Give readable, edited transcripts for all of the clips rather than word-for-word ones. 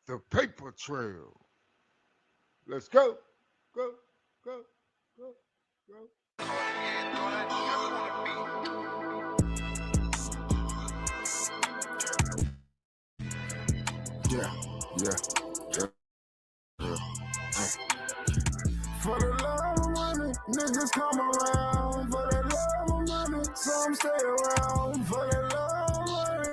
The paper trail. Let's go, go, go, go, go. Yeah, yeah, yeah, yeah. For the love of money, niggas come around. For the love of money, some stay around. For the love of money,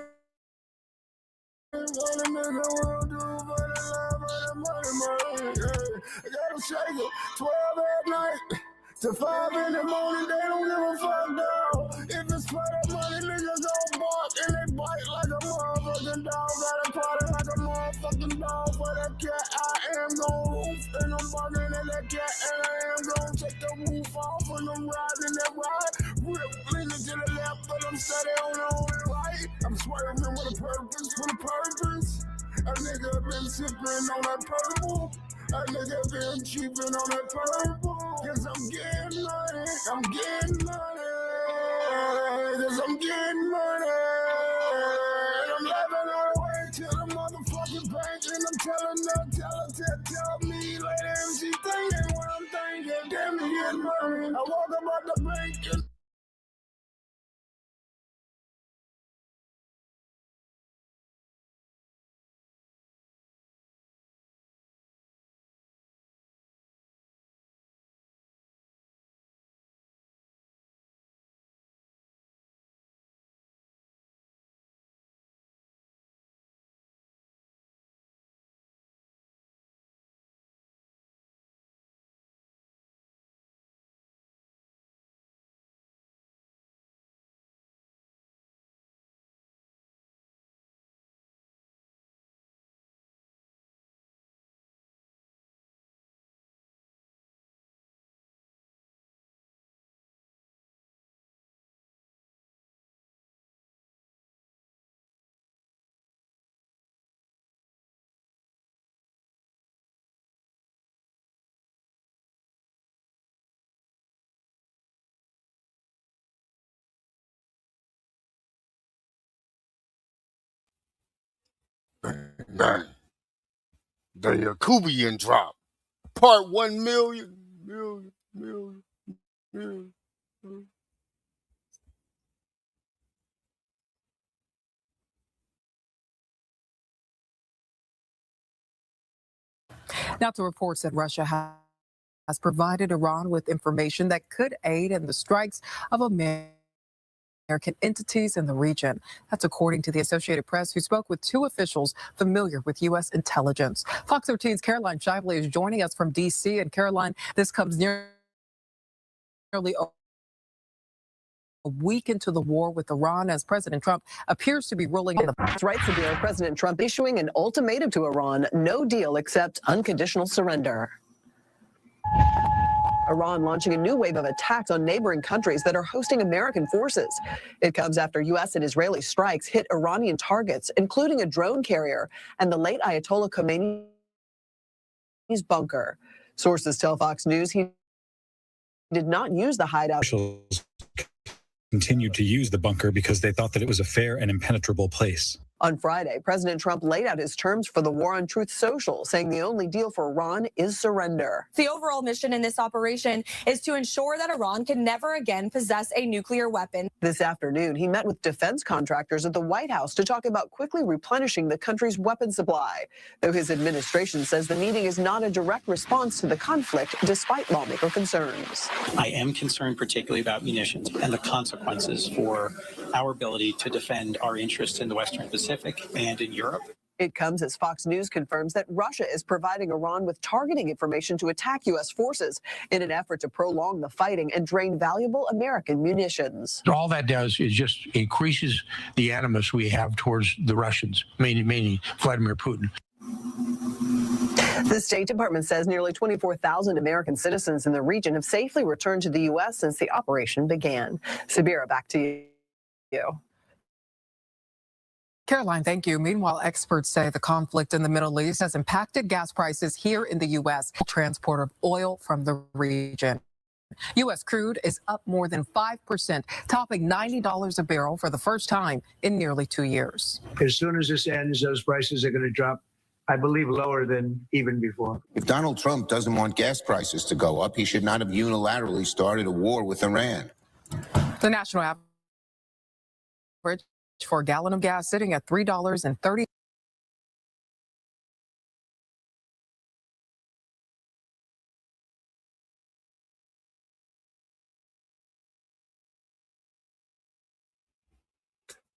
what a nigga will do for the love of the money. Yeah. I gotta shake it 12 at night to 5 in the morning. They don't give a fuck now. If it's for the money, niggas gon' bark and they bite like a motherfucking dog. Gotta party like a motherfucking dog. For that cat, I am gon' roof and I'm barking at that cat, and I am gon' take the roof off when I'm riding that ride. Rip, leaning to the left, but I'm steady on the only right. I'm swerving with a purpose, A nigga been sipping on that purple. A nigga been cheaping on that purple. Cause I'm getting money, Cause I'm getting money. And I'm laughing all the way to the motherfucking bank. And I'm telling her, tell me later if she thinking what I'm thinking. Damn me getting money. I walk about the bank and bang. The YACUBEAN drop. Part 1 million. Now to reports that Russia has provided Iran with information that could aid in the strikes of American entities in the region. That's according to the Associated Press, who spoke with two officials familiar with U.S. intelligence. Fox 13's Caroline Shively is joining us from D.C. And Caroline, this comes nearly a week into the war with Iran as President Trump appears to be ruling on the right, Sabir. President Trump issuing an ultimatum to Iran, no deal except unconditional surrender. Iran launching a new wave of attacks on neighboring countries that are hosting American forces. It comes after U.S. and Israeli strikes hit Iranian targets, including a drone carrier and the late Ayatollah Khomeini's bunker. Sources tell Fox News he did not use the hideout. Officials continued to use the bunker because they thought that it was a fair and impenetrable place. On Friday, President Trump laid out his terms for the war on Truth Social, saying the only deal for Iran is surrender. The overall mission in this operation is to ensure that Iran can never again possess a nuclear weapon. This afternoon, he met with defense contractors at the White House to talk about quickly replenishing the country's weapon supply, though his administration says the meeting is not a direct response to the conflict, despite lawmaker concerns. I am concerned particularly about munitions and the consequences for our ability to defend our interests in the Western Pacific and in Europe. It comes as Fox News confirms that Russia is providing Iran with targeting information to attack U.S. forces in an effort to prolong the fighting and drain valuable American munitions. All that does is just increases the animus we have towards the Russians, meaning Vladimir Putin. The State Department says nearly 24,000 American citizens in the region have safely returned to the U.S. since the operation began. Sabira, back to you. Caroline, thank you. Meanwhile, experts say the conflict in the Middle East has impacted gas prices here in the U.S. Transport of oil from the region. U.S. crude is up more than 5%, topping $90 a barrel for the first time in nearly 2 years. As soon as this ends, those prices are going to drop, I believe, lower than even before. If Donald Trump doesn't want gas prices to go up, he should not have unilaterally started a war with Iran. The national average for a gallon of gas sitting at $3.30.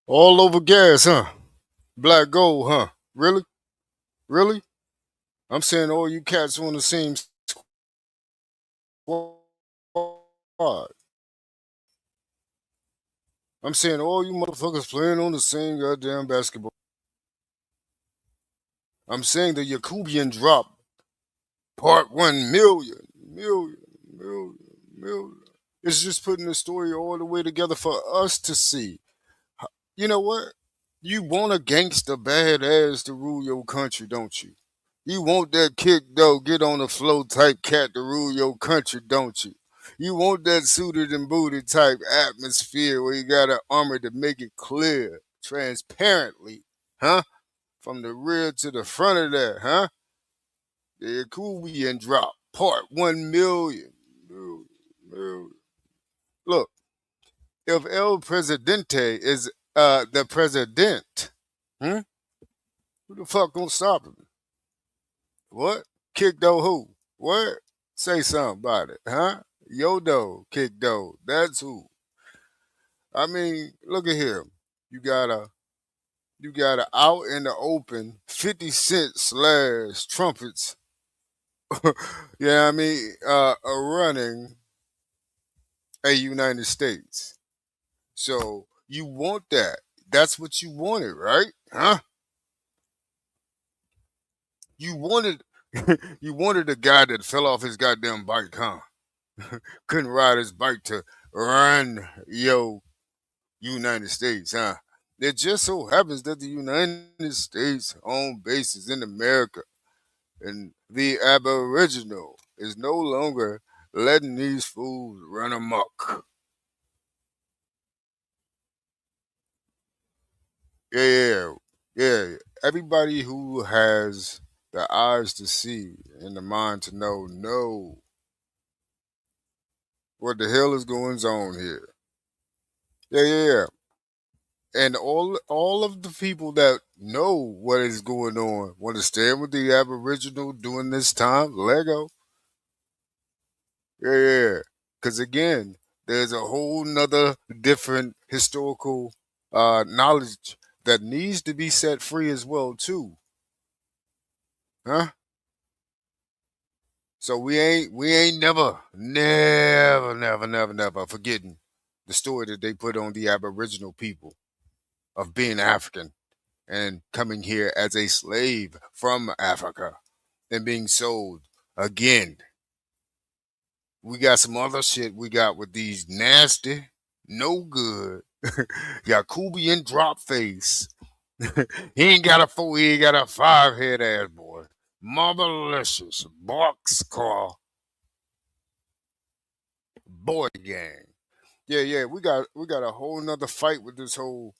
All over gas, huh? Black gold, huh? Really? Really? I'm saying all you cats on the same squad. I'm saying all you motherfuckers playing on the same goddamn basketball. I'm saying the YACUBEAN drop. Part 1 million. It's just putting the story all the way together for us to see. You know what? You want a gangster badass to rule your country, don't you? You want that kick, though, get on the flow type cat to rule your country, don't you? You want that suited and booted type atmosphere where you got an armor to make it clear, transparently, huh? From the rear to the front of that, huh? The YACUBEAN drop, part 1 million. Look, if El Presidente is the president, who the fuck gonna stop him? What? Kick though who? What? Say something about it, huh? Yodo, kick though. That's who. I mean, look at here. You got a out in the open 50 Cent / trumpets. Yeah, I mean, running a United States. So you want that. That's what you wanted, right? Huh? You wanted you wanted a guy that fell off his goddamn bike, huh? Couldn't ride his bike to run yo United States, huh? It just so happens that the United States own bases in America, and the Aboriginal is no longer letting these fools run amok. Yeah. Everybody who has the eyes to see and the mind to know what the hell is going on here. Yeah. And all of the people that know what is going on want to stand with the Aboriginal during this time. Lego. Yeah. Because again, there's a whole nother different historical knowledge that needs to be set free as well too. Huh? So we ain't never forgetting the story that they put on the Aboriginal people of being African and coming here as a slave from Africa and being sold again. We got some other shit we got with these nasty, no good, YACUBEAN drop face. He ain't got a 4, he ain't got a 5 head ass boy. Motherlicious boxcar boy gang. Yeah, we got a whole nother fight with this whole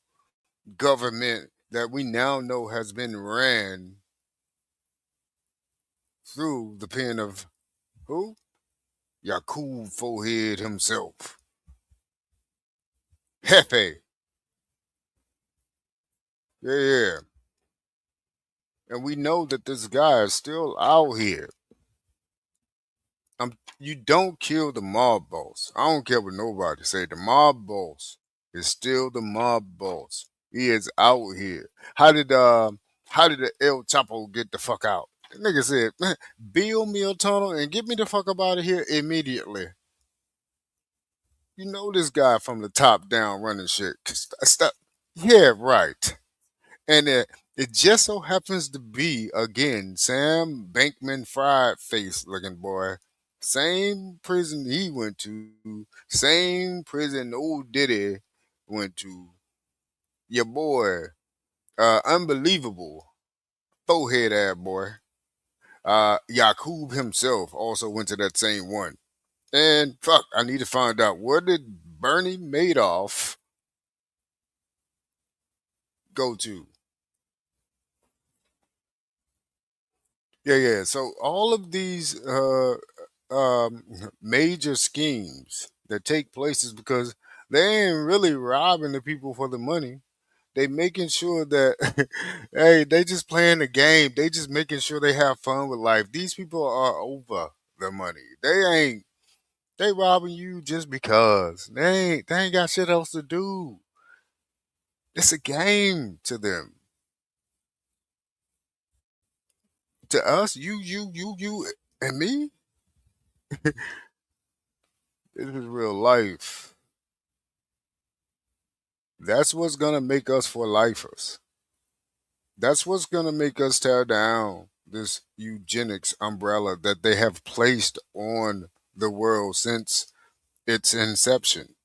government that we now know has been ran through the pen of who? Yakub Forehead himself. Hefe. Yeah, yeah. And we know that this guy is still out here. You don't kill the mob boss. I don't care what nobody say. The mob boss is still the mob boss. He is out here. How did the El Chapo get the fuck out? The nigga said, "Man, build me a tunnel and get me the fuck up out of here immediately." You know this guy from the top down running shit. Stop. Yeah, right. And it just so happens to be again Sam Bankman Fried face looking boy. Same prison he went to, same prison old Diddy went to. Your boy, unbelievable, forehead ass boy. Yakub himself also went to that same one. And fuck, I need to find out where did Bernie Madoff go to? Yeah, yeah. So all of these um, major schemes that take place is because they ain't really robbing the people for the money. They making sure that hey, they just playing the game. They just making sure they have fun with life. These people are over the money. They robbing you just because. They ain't got shit else to do. It's a game to them. To us, you and me, this is real life. That's what's gonna make us for lifers. That's what's gonna make us tear down this eugenics umbrella that they have placed on the world since its inception.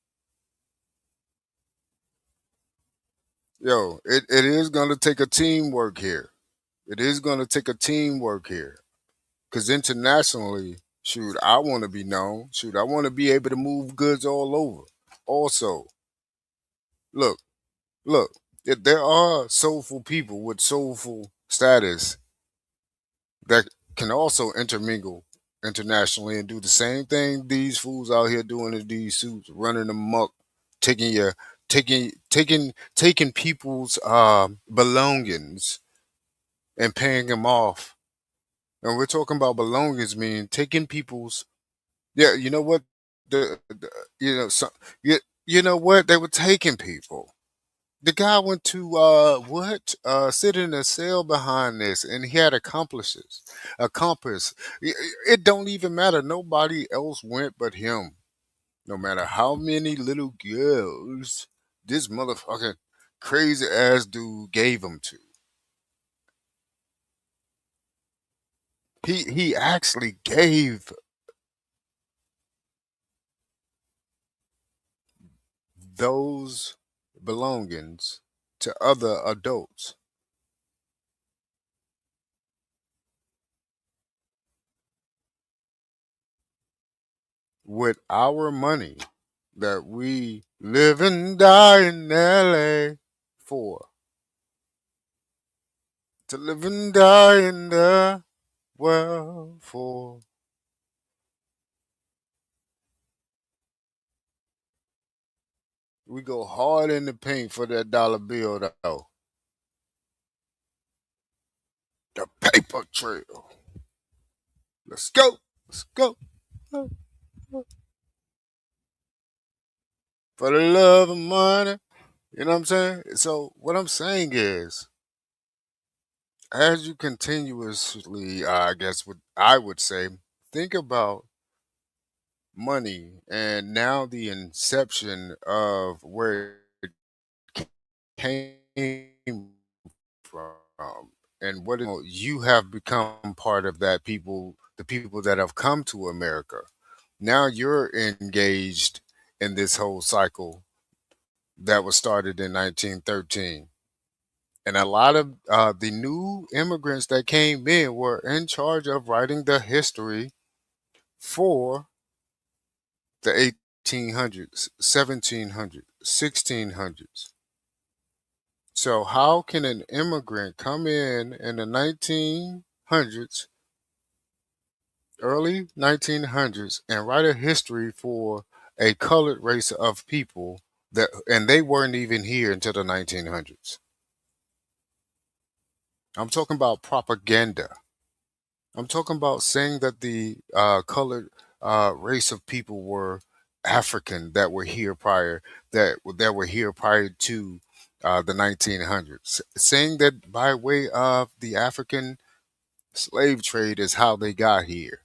Yo, it is gonna take a teamwork here. It is gonna take a teamwork here. Cause internationally, shoot, I wanna be known. Shoot, I wanna be able to move goods all over. Also, look, look, there are soulful people with soulful status that can also intermingle internationally and do the same thing these fools out here doing in these suits, running amok, taking your taking people's belongings and paying them off. And we're talking about belongings, meaning taking people's yeah. You know what the you know what they were taking people. The guy went to sit in a cell behind this, and he had accomplices. Accomplice. It don't even matter. Nobody else went but him. No matter how many little girls this motherfucking crazy ass dude gave him to. He actually gave those belongings to other adults with our money that we live and die in LA for. To live and die in the world for. We go hard in the paint for that dollar bill though. The paper trail. Let's go. Let's go. For the love of money. You know what I'm saying? So what I'm saying is, as you continuously, I guess what I would say, think about money and now the inception of where it came from and what you have become part of that people, the people that have come to America. Now you're engaged in this whole cycle that was started in 1913. And a lot of the new immigrants that came in were in charge of writing the history for the 1800s, 1700s, 1600s. So how can an immigrant come in the 1900s, early 1900s, and write a history for a colored race of people that, and they weren't even here until the 1900s? I'm talking about propaganda. I'm talking about saying that the colored race of people were African that were here prior, that were here prior to the 1900s. Saying that by way of the African slave trade is how they got here.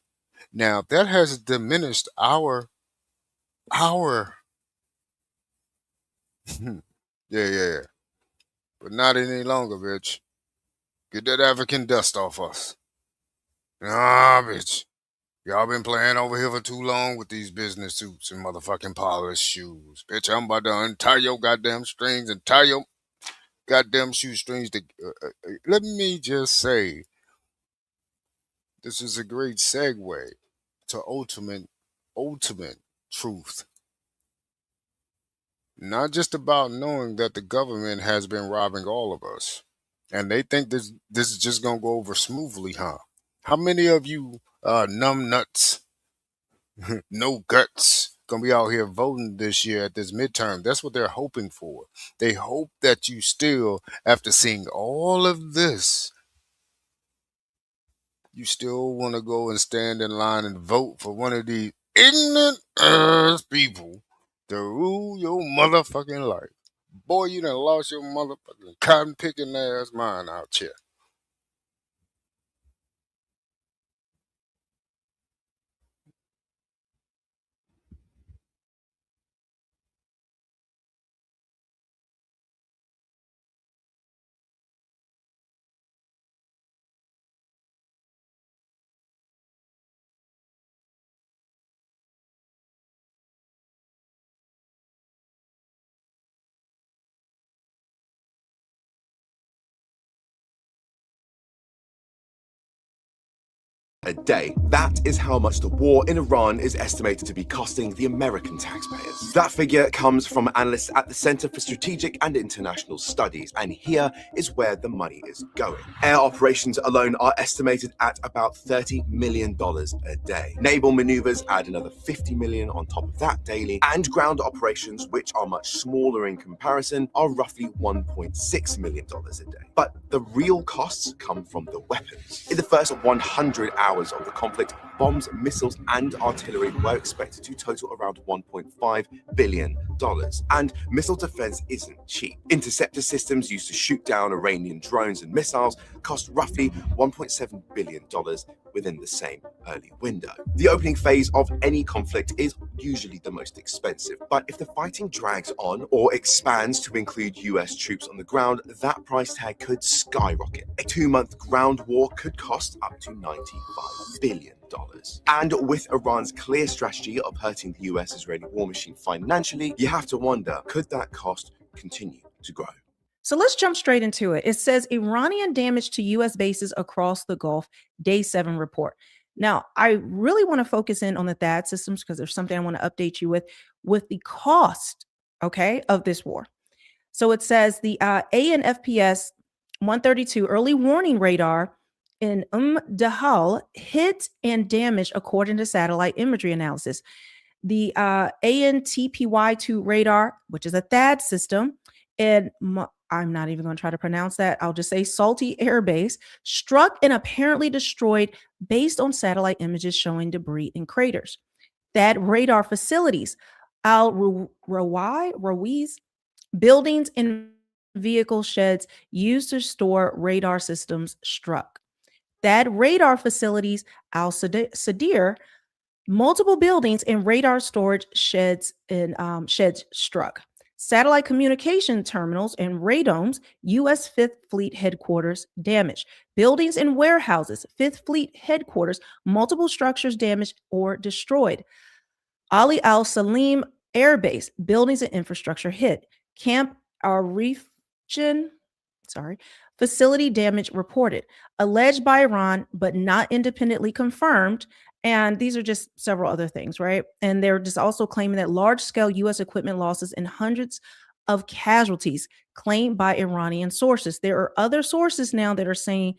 Now that has diminished our yeah, yeah, but not any longer, bitch. Get that African dust off us. Nah, bitch. Y'all been playing over here for too long with these business suits and motherfucking polished shoes. Bitch, I'm about to untie your goddamn strings and tie your goddamn shoestrings to. Let me just say, this is a great segue to ultimate truth. Not just about knowing that the government has been robbing all of us. And they think this is just gonna go over smoothly, huh? How many of you numb nuts, no guts, gonna be out here voting this year at this midterm? That's what they're hoping for. They hope that you still, after seeing all of this, you still want to go and stand in line and vote for one of these ignorant ass people to rule your motherfucking life. Boy, you done lost your motherfucking cotton picking ass mind out here. A day. That is how much the war in Iran is estimated to be costing the American taxpayers. That figure comes from analysts at the Center for Strategic and International Studies, and here is where the money is going. Air operations alone are estimated at about $30 million a day. Naval maneuvers add another $50 million on top of that daily, and ground operations, which are much smaller in comparison, are roughly $1.6 million a day. But the real costs come from the weapons. In the first 100 hours of the conflict, bombs, missiles, and artillery were expected to total around $1.5 billion. And missile defense isn't cheap. Interceptor systems used to shoot down Iranian drones and missiles cost roughly $1.7 billion within the same early window. The opening phase of any conflict is usually the most expensive, but if the fighting drags on or expands to include US troops on the ground, that price tag could skyrocket. A 2-month ground war could cost up to $95 billion. And with Iran's clear strategy of hurting the US-Israeli war machine financially, you have to wonder, could that cost continue to grow? So let's jump straight into it. It says Iranian damage to U.S. bases across the Gulf, Day 7 report. Now, I really want to focus in on the THAAD systems because there's something I want to update you with the cost, okay, of this war. So it says the ANFPS 132 early warning radar in Dahal hit and damaged according to satellite imagery analysis. The ANTPY2 radar, which is a THAAD system, and I'm not even going to try to pronounce that. I'll just say Salty Air Base, struck and apparently destroyed based on satellite images showing debris and craters. THAAD radar facilities, Ruiz, buildings and vehicle sheds used to store radar systems struck. THAAD radar facilities, Al-Sadir, multiple buildings and radar storage sheds struck. Satellite communication terminals and radomes, U.S. 5th Fleet headquarters damaged. Buildings and warehouses, 5th Fleet headquarters, multiple structures damaged or destroyed. Ali Al Salim Air Base, buildings and infrastructure hit. Camp Arifjan, facility damage reported. Alleged by Iran, but not independently confirmed. And these are just several other things, right? And they're just also claiming that large-scale U.S. equipment losses and hundreds of casualties claimed by Iranian sources. There are other sources now that are saying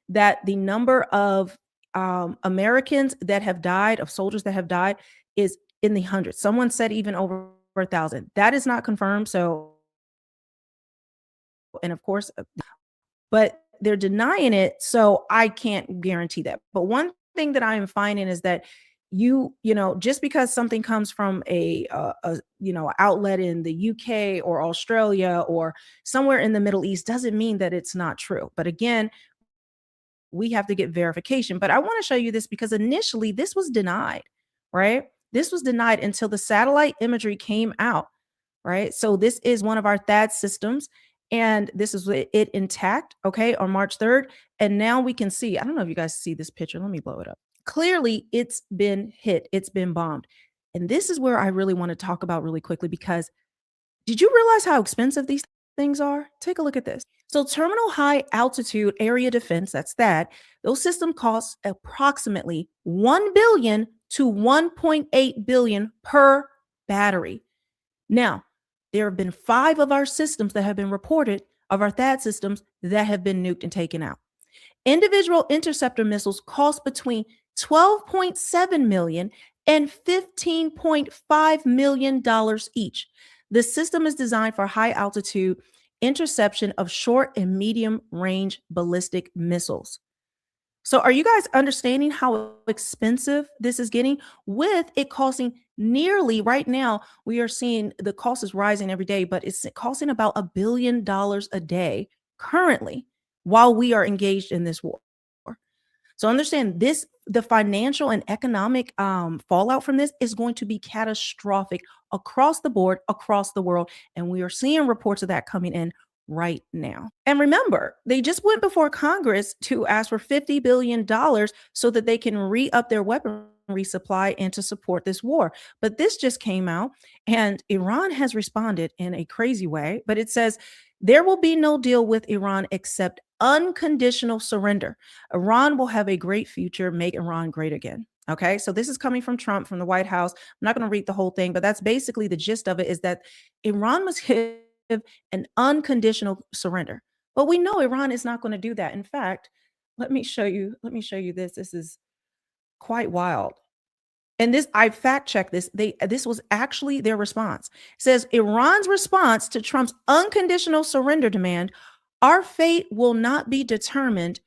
that the number of Americans that have died, of soldiers that have died, is in the hundreds. Someone said even over 1,000. That is not confirmed. So, and of course, but they're denying it. So I can't guarantee that. But one thing that I am finding is that you know, just because something comes from a outlet in the UK or Australia or somewhere in the Middle East doesn't mean that it's not true. But again, we have to get verification. But I want to show you this because initially this was denied, right? This was denied until the satellite imagery came out, right? So this is one of our THAAD systems, and this is it intact, okay, on March 3rd. And now we can see, I don't know if you guys see this picture. Let me blow it up. Clearly, it's been hit. It's been bombed. And this is where I really want to talk about really quickly, because did you realize how expensive these things are? Take a look at this. So terminal high altitude area defense, that's that, those systems cost approximately $1 billion to $1.8 billion per battery. Now, there have been 5 of our systems that have been reported, of our THAAD systems, that have been nuked and taken out. Individual interceptor missiles cost between $12.7 million and $15.5 million each. The system is designed for high altitude interception of short and medium range ballistic missiles. So are you guys understanding how expensive this is getting, with it costing nearly, right now, we are seeing the cost is rising every day, but it's costing about $1 billion a day currently while we are engaged in this war. So understand this, the financial and economic fallout from this is going to be catastrophic across the board, across the world. And we are seeing reports of that coming in right now. And remember, they just went before Congress to ask for $50 billion so that they can re-up their weaponry supply and to support this war. But this just came out, and Iran has responded in a crazy way. But it says there will be no deal with Iran except unconditional surrender. Iran will have a great future. Make Iran great again. Okay, so this is coming from Trump, from the White House. I'm not going to read the whole thing, but that's basically the gist of it, is that Iran must give an unconditional surrender. But we know Iran is not going to do that. In fact, let me show you this. This is quite wild. And this, I fact checked this. This was actually their response. It says Iran's response to Trump's unconditional surrender demand: our fate will not be determined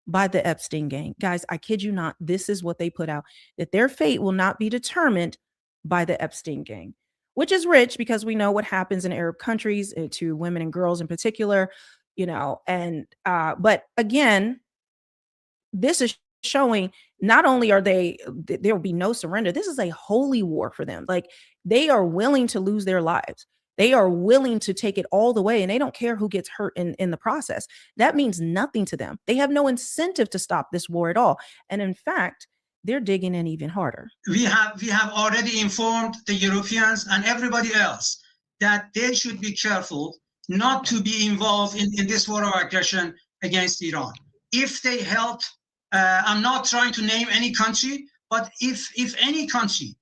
by the Epstein gang. Guys, I kid you not. This is what they put out, that their fate will not be determined by the Epstein gang, which is rich, because we know what happens in Arab countries to women and girls in particular, you know. And but again, this is showing not only are there will be no surrender. This is a holy war for them. Like, they are willing to lose their lives. They are willing to take it all the way, and they don't care who gets hurt in the process. That means nothing to them. They have no incentive to stop this war at all. And in fact, they're digging in even harder. We have already informed the Europeans and everybody else that they should be careful not to be involved in this war of aggression against Iran. If they help, I'm not trying to name any country, but if any country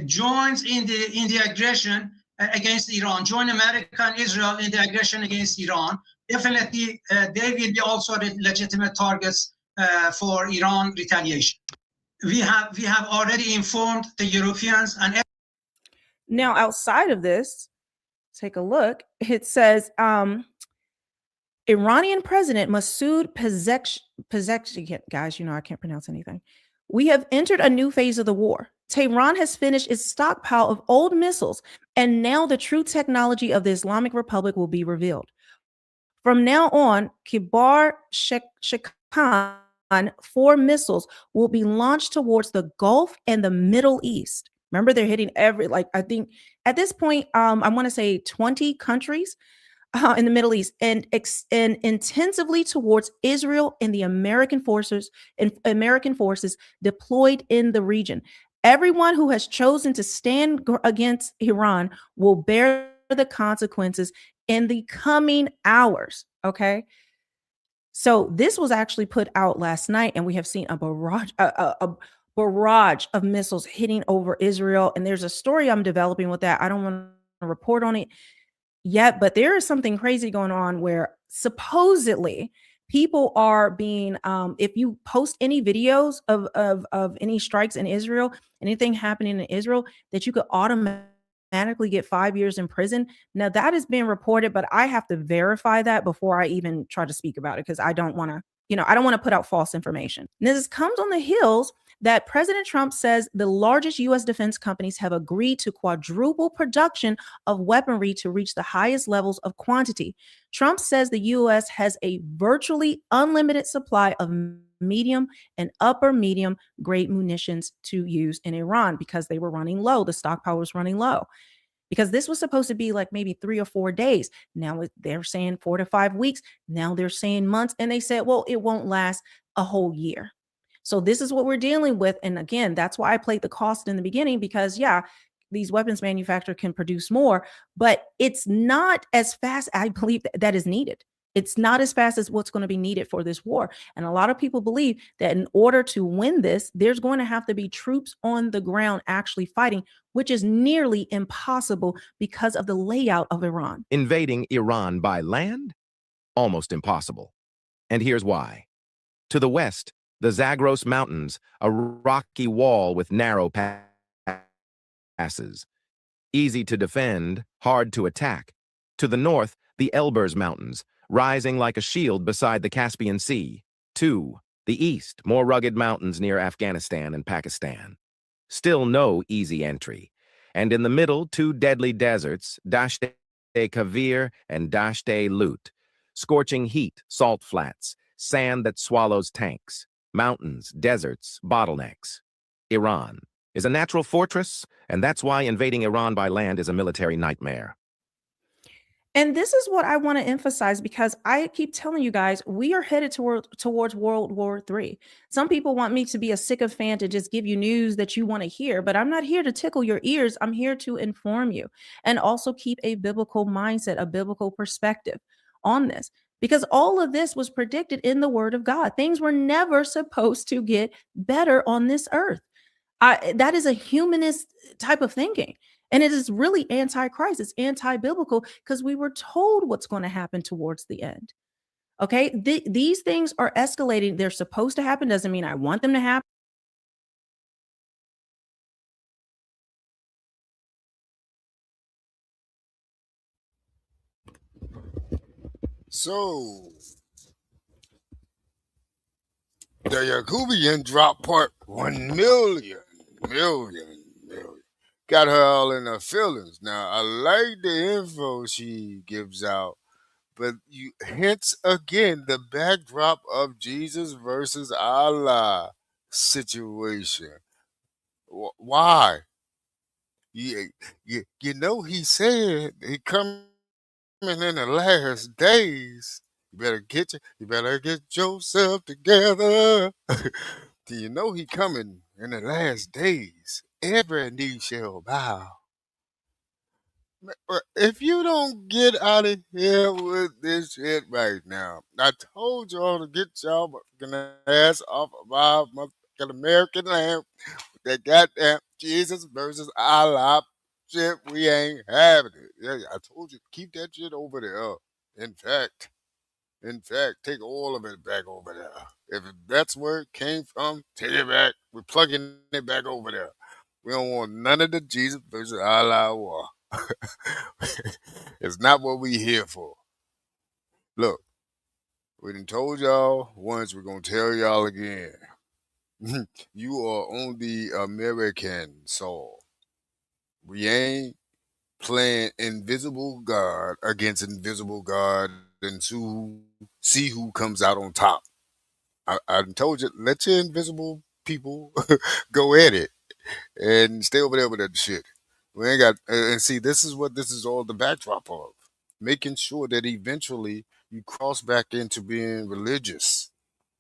joins in the aggression against Iran, join America and Israel in the aggression against Iran, definitely they will be also legitimate targets for Iran retaliation. We have already informed the Europeans and now, outside of this, take a look. It says Iranian president Masoud Pezeshkian, guys, you know I can't pronounce anything. We have entered a new phase of the war. Tehran has finished its stockpile of old missiles, and now the true technology of the Islamic Republic will be revealed. From now on, Kibar Shekhan 4 missiles will be launched towards the Gulf and the Middle East. Remember, they're hitting I think at this point, I want to say 20 countries in the Middle East, and intensively towards Israel and the American forces deployed in the region. Everyone who has chosen to stand against Iran will bear the consequences in the coming hours. Okay. So this was actually put out last night, and we have seen a barrage of missiles hitting over Israel. And there's a story I'm developing with that. I don't want to report on it yet, but there is something crazy going on where supposedly people are being if you post any videos of any strikes in Israel, anything happening in Israel, that you could automatically get 5 years in prison. Now that is being reported, but I have to verify that before I even try to speak about it, because I don't want to, I don't want to put out false information. And this comes on the heels that President Trump says the largest U.S. defense companies have agreed to quadruple production of weaponry to reach the highest levels of quantity. Trump says the U.S. has a virtually unlimited supply of medium and upper medium grade munitions to use in Iran because they were running low. The stockpile was running low. Because this was supposed to be like maybe 3 or 4 days. Now they're saying 4 to 5 weeks. Now they're saying months. And they said, well, it won't last a whole year. So this is what we're dealing with. And again, that's why I played the cost in the beginning, because these weapons manufacturers can produce more, but it's not as fast, I believe, that is needed. It's not as fast as what's going to be needed for this war. And a lot of people believe that in order to win this, there's going to have to be troops on the ground actually fighting, which is nearly impossible because of the layout of Iran. Invading Iran by land? Almost impossible. And here's why. To the west, the Zagros Mountains, a rocky wall with narrow passes. Easy to defend, hard to attack. To the north, the Elburz Mountains, rising like a shield beside the Caspian Sea. To the east, more rugged mountains near Afghanistan and Pakistan. Still no easy entry. And in the middle, 2 deadly deserts, Dasht-e-Kavir and Dasht-e-Lut. Scorching heat, salt flats, sand that swallows tanks. Mountains, deserts, bottlenecks. Iran is a natural fortress, and that's why invading Iran by land is a military nightmare. And this is what I want to emphasize, because I keep telling you guys, we are headed towards World War III. Some people want me to be a sycophant to just give you news that you want to hear, but I'm not here to tickle your ears. I'm here to inform you and also keep a biblical mindset, a biblical perspective on this, because all of this was predicted in the Word of God. Things were never supposed to get better on this earth. That is a humanist type of thinking. And it is really anti-Christ. It's anti-biblical, because we were told what's going to happen towards the end. Okay, these things are escalating. They're supposed to happen. Doesn't mean I want them to happen. So, the YACUBEAN dropped part 1 million. Got her all in her feelings. Now, I like the info she gives out, but hence again the backdrop of Jesus versus Allah situation. Why? You know, he said he coming in the last days. You better get yourself together. Do you know he coming in the last days? Every knee shall bow. If you don't get out of here with this shit right now, I told y'all to get y'all fucking ass off of our motherfucking American land with that goddamn Jesus versus Allah shit. We ain't having it. Yeah, I told you, keep that shit over there. In fact, take all of it back over there. If that's where it came from, take it back. We're plugging it back over there. We don't want none of the Jesus versus Allah war. It's not what we here for. Look, we done told y'all once, we're gonna tell y'all again. You are on the American soil. We ain't playing invisible God against invisible God and see who comes out on top. I told you, let your invisible people go at it and stay over there with that shit. We ain't got, and see, this is what this is all the backdrop of. Making sure that eventually you cross back into being religious.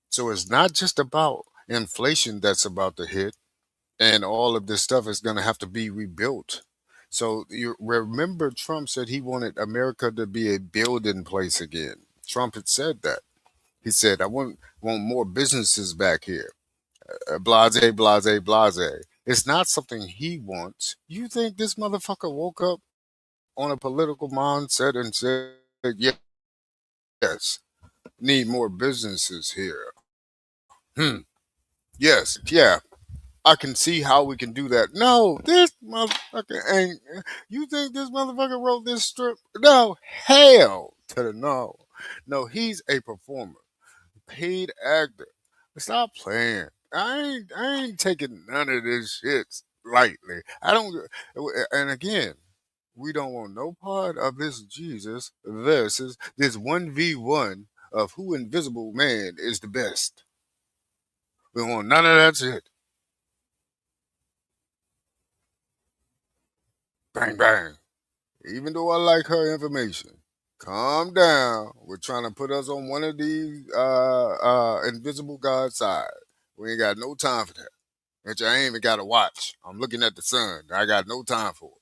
So it's not just about inflation that's about to hit, and all of this stuff is going to have to be rebuilt. So you remember, Trump said he wanted America to be a building place again. Trump had said that. He said, I want more businesses back here. Blase. It's not something he wants. You think this motherfucker woke up on a political mindset and said, yes, need more businesses here. Hmm. Yes, yeah, I can see how we can do that. No, this motherfucker ain't. You think this motherfucker wrote this strip? No, hell to the no. No, he's a performer, paid actor. Stop playing. I ain't taking none of this shit lightly. I don't. And again, we don't want no part of this Jesus versus this 1v1 of who Invisible Man is the best. We don't want none of that shit. Bang bang. Even though I like her information, calm down. We're trying to put us on one of these invisible God's side. We ain't got no time for that. Which I ain't even got to watch. I'm looking at the sun. I got no time for it.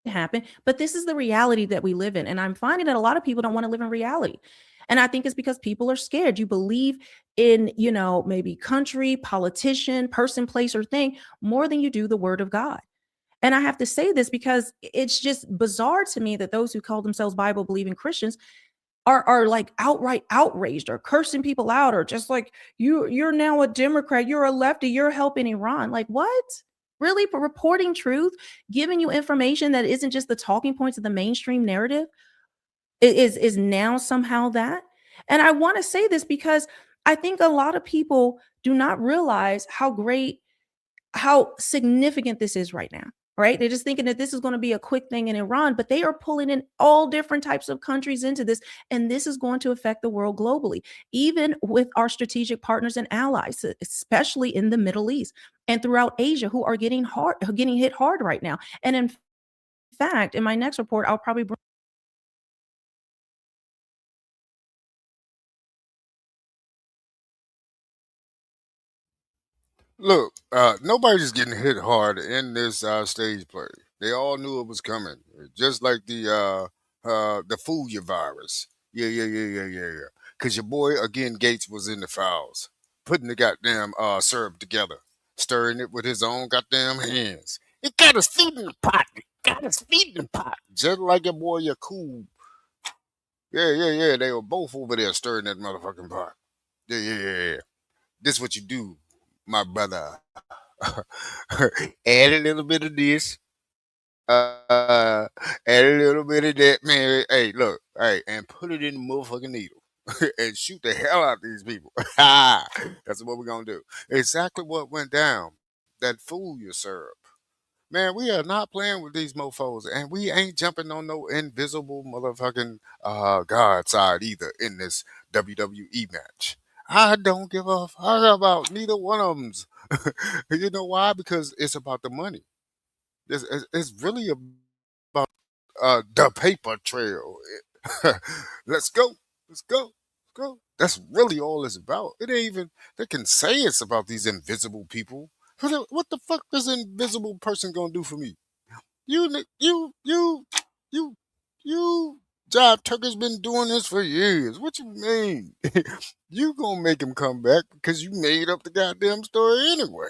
Happen, but this is the reality that we live in, and I'm finding that a lot of people don't want to live in reality. And I think it's because people are scared. You believe in, maybe country, politician, person, place, or thing more than you do the word of God. And I have to say this because it's just bizarre to me that those who call themselves Bible believing Christians are like outright outraged or cursing people out, or just like, you're now a Democrat, you're a lefty, you're helping Iran. Like, what? Really? For reporting truth, giving you information that isn't just the talking points of the mainstream narrative is now somehow that. And I want to say this because I think a lot of people do not realize how significant this is right now, right? They're just thinking that this is going to be a quick thing in Iran, but they are pulling in all different types of countries into this. And this is going to affect the world globally, even with our strategic partners and allies, especially in the Middle East and throughout Asia, who are getting hit hard right now. And in fact, in my next report, I'll probably bring Look, nobody's getting hit hard in this stage play. They all knew it was coming, just like the Fuya virus. Yeah. Cause your boy again Gates was in the fouls, putting the goddamn syrup together, stirring it with his own goddamn hands. It got his feet in the pot. It got his feet in the pot, just like your boy Yakub. Yeah. They were both over there stirring that motherfucking pot. Yeah. This what you do, my brother. Add a little bit of this. Add a little bit of that, man. Hey, look, hey, and put it in the motherfucking needle and shoot the hell out of these people. That's what we're gonna do. Exactly what went down. That fool you syrup. Man, we are not playing with these mofos, and we ain't jumping on no invisible motherfucking God side either in this WWE match. I don't give a fuck about neither one of them's. You know why? Because it's about the money. It's really about the paper trail. Let's go. Let's go. Let's go. That's really all it's about. It ain't even, they can say it's about these invisible people. What the fuck is an invisible person gonna do for me? You, you, you, Jive Tucker's been doing this for years. What you mean? You gonna make him come back because you made up the goddamn story anyway.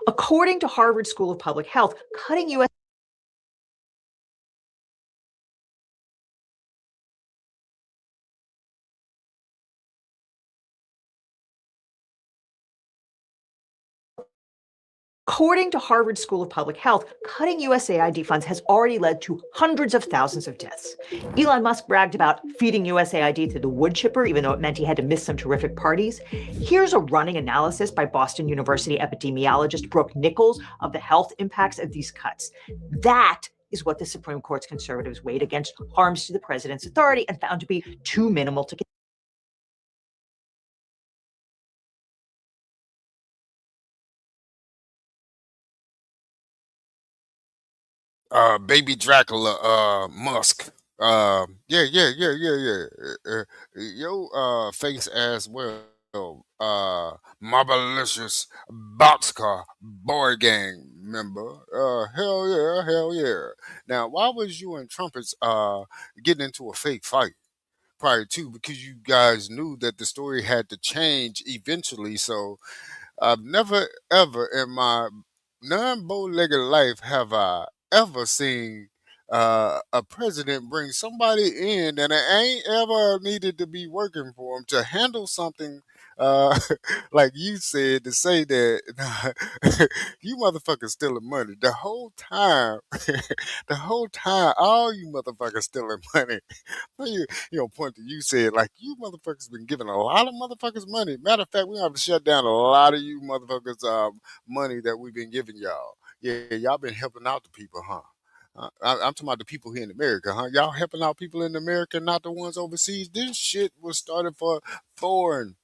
According to Harvard School of Public Health, cutting U.S. According to Harvard School of Public Health, cutting USAID funds has already led to hundreds of thousands of deaths. Elon Musk bragged about feeding USAID to the wood chipper, even though it meant he had to miss some terrific parties. Here's a running analysis by Boston University epidemiologist Brooke Nichols of the health impacts of these cuts. That is what the Supreme Court's conservatives weighed against harms to the president's authority and found to be too minimal to baby Dracula, Musk. Yeah. Your face as well. Marvelicious boxcar boy gang member. Hell yeah. Now, why was you and Trumpets getting into a fake fight prior to? Because you guys knew that the story had to change eventually. So I've never ever in my non-bow-legged life have I ever seen a president bring somebody in that ain't ever needed to be working for him to handle something like you said, to say that you motherfuckers stealing money the whole time. The whole time, all you motherfuckers stealing money. Point to you said, like, you motherfuckers been giving a lot of motherfuckers money. Matter of fact, we have to shut down a lot of you motherfuckers money that we've been giving y'all. Yeah, y'all been helping out the people, huh? I'm talking about the people here in America, huh? Y'all helping out people in America, not the ones overseas. This shit was started for foreign,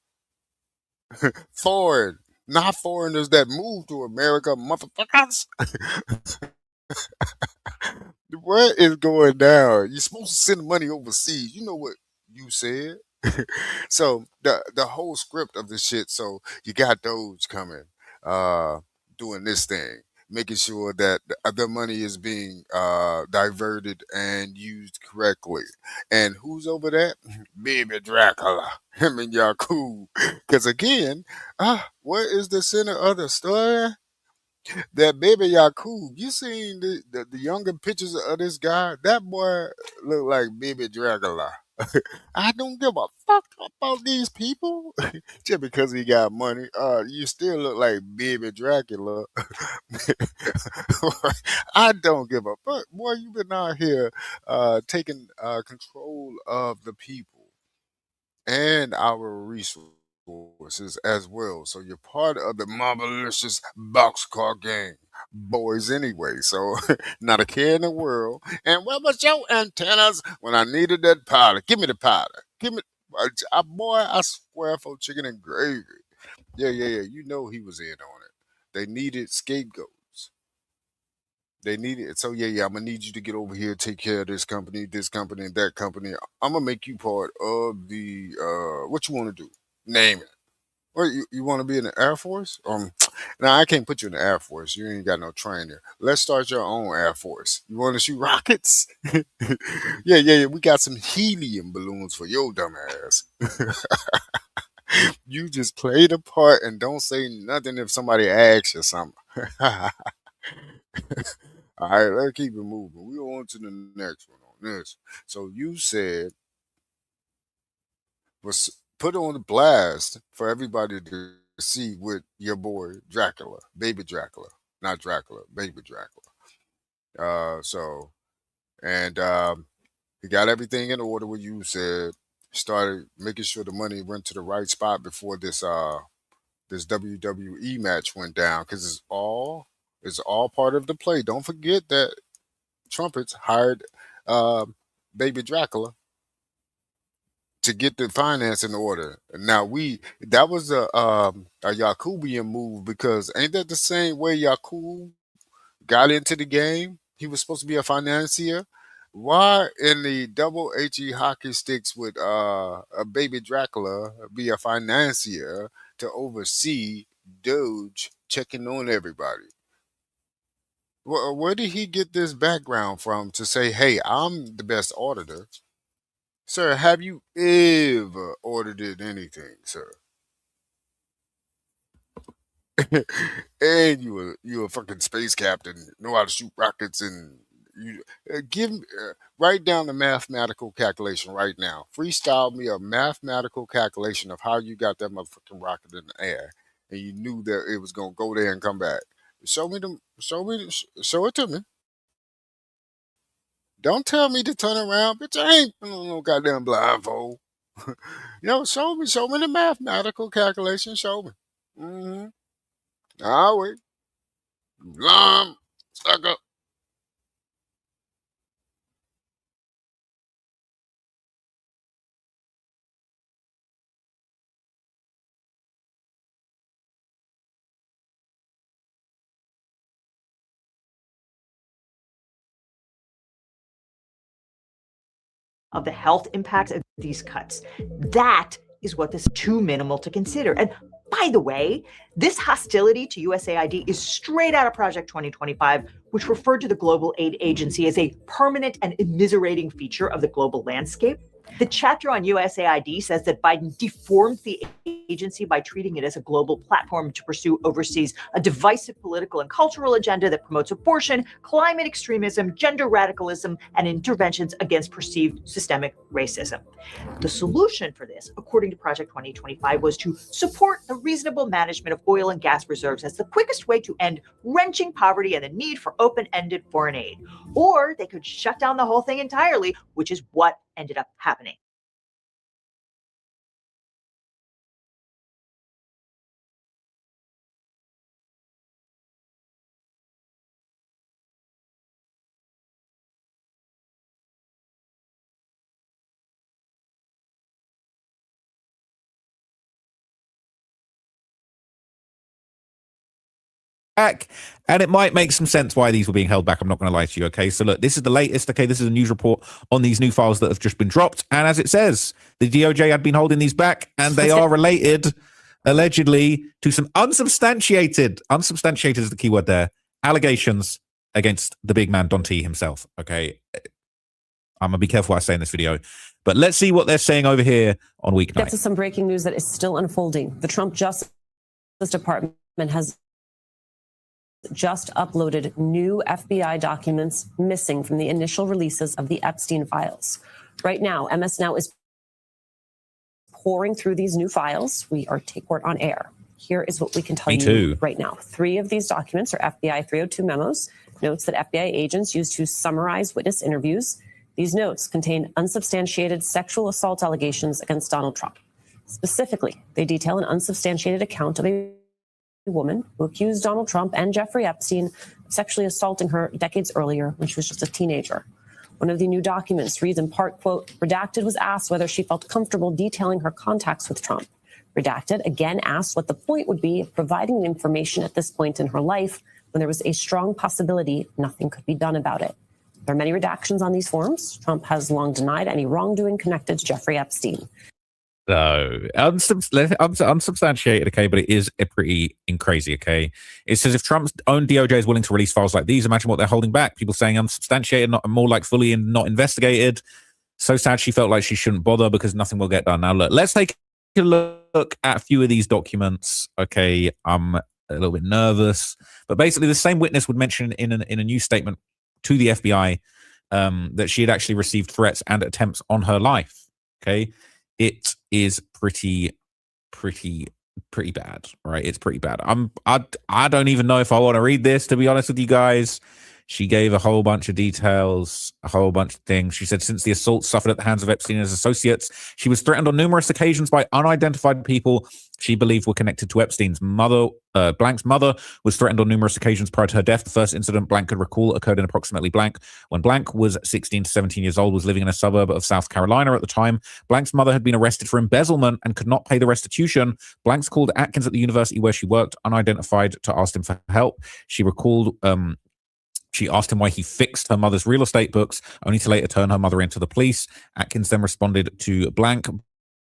foreign, not foreigners that moved to America, motherfuckers. What is going down? You're supposed to send money overseas. You know what you said. So the whole script of this shit. So you got those coming, uh, doing this thing, making sure that the money is being diverted and used correctly. And who's over that? Baby Dracula. Him and Yakub. Because again, what is the center of the story? That baby Yakub, you seen the younger pictures of this guy? That boy look like baby Dracula. I don't give a fuck about these people. Just because he got money, you still look like baby Dracula. I don't give a fuck. Boy, you been out here taking control of the people and our resources as well. So you're part of the marvelous boxcar gang boys anyway. So not a care in the world. And where was your antennas when I needed that powder? Give me the powder. Give me, boy, I swear for chicken and gravy. Yeah. You know he was in on it. They needed scapegoats. They needed it. So yeah. I'm gonna need you to get over here, take care of this company, and that company. I'm gonna make you part of the what you want to do. Name it. Well, you want to be in the Air Force? Now I can't put you in the Air Force. You ain't got no training. Let's start your own Air Force. You want to shoot rockets? Yeah. We got some helium balloons for your dumb ass. You just play the part and don't say nothing if somebody asks you something. All right, let's keep it moving. We on to the next one on this. So you said was put on the blast for everybody to see with your boy Dracula, baby Dracula, not Dracula, baby Dracula. So and he got everything in order. What you said, started making sure the money went to the right spot before this WWE match went down because it's all part of the play. Don't forget that Trumpets hired baby Dracula to get the finance in order. Now that was a Yacubian move because ain't that the same way Yakub got into the game? He was supposed to be a financier. Why in the double HE hockey sticks would a baby Dracula be a financier to oversee Doge checking on everybody? Where did he get this background from to say, hey, I'm the best auditor? Sir, have you ever audited anything, sir? And you a fucking space captain, know how to shoot rockets, and you write down the mathematical calculation right now. Freestyle me a mathematical calculation of how you got that motherfucking rocket in the air, and you knew that it was gonna go there and come back. Show it to me. Don't tell me to turn around, bitch. I ain't no goddamn blindfold. Show me the mathematical calculation. Show me. Mm-hmm. I'll wait. Sucker. of the health impacts of these cuts. That is what this is too minimal to consider. And by the way, this hostility to USAID is straight out of Project 2025, which referred to the global aid agency as a permanent and immiserating feature of the global landscape. The chapter on USAID says that Biden deformed the agency by treating it as a global platform to pursue overseas a divisive political and cultural agenda that promotes abortion, climate extremism, gender radicalism, and interventions against perceived systemic racism. The solution for this, according to Project 2025, was to support the reasonable management of oil and gas reserves as the quickest way to end wrenching poverty and the need for open-ended foreign aid. Or they could shut down the whole thing entirely, which is what ended up happening. Back, and it might make some sense why these were being held back. I'm not going to lie to you. Okay, so look, this is the latest. Okay, this is a news report on these new files that have just been dropped, and as it says, the DOJ had been holding these back, and they are related, allegedly, to some unsubstantiated is the keyword there, allegations against the big man Don T himself. Okay, I'm gonna be careful what I say in this video, but let's see what they're saying over here on weeknight. Get to some breaking news that is still unfolding. The Trump Justice Department has just uploaded new FBI documents missing from the initial releases of the Epstein files. Right now, MS Now is pouring through these new files. We are Take Court on air. Here is what we can tell you right now. 3 of these documents are FBI 302 memos, notes that FBI agents used to summarize witness interviews. These notes contain unsubstantiated sexual assault allegations against Donald Trump. Specifically, they detail an unsubstantiated account of a woman who accused Donald Trump and Jeffrey Epstein of sexually assaulting her decades earlier when she was just a teenager. One of the new documents reads in part, quote, Redacted was asked whether she felt comfortable detailing her contacts with Trump. Redacted again asked what the point would be of providing the information at this point in her life when there was a strong possibility nothing could be done about it. There are many redactions on these forms. Trump has long denied any wrongdoing connected to Jeffrey Epstein. So unsubstantiated, okay, but it is a pretty crazy, okay. It says if Trump's own DOJ is willing to release files like these, imagine what they're holding back. People saying unsubstantiated, not more like fully and not investigated. So sad she felt like she shouldn't bother because nothing will get done. Now look, let's take a look at a few of these documents. Okay, I'm a little bit nervous, but basically the same witness would mention in a news statement to the FBI that she had actually received threats and attempts on her life. Okay. It is pretty bad, right? It's pretty bad. I don't even know if I want to read this, to be honest with you guys. She gave a whole bunch of details, a whole bunch of things. She said since the assault suffered at the hands of Epstein and his associates, she was threatened on numerous occasions by unidentified people she believed were connected to Epstein's mother. Blank's mother was threatened on numerous occasions prior to her death. The first incident Blank could recall occurred in approximately Blank when Blank was 16 to 17 years old, was living in a suburb of South Carolina at the time. Blank's mother had been arrested for embezzlement and could not pay the restitution. Blank's called Atkins at the university where she worked, unidentified, to ask him for help. She recalled she asked him why he fixed her mother's real estate books, only to later turn her mother into the police. Atkins then responded to Blank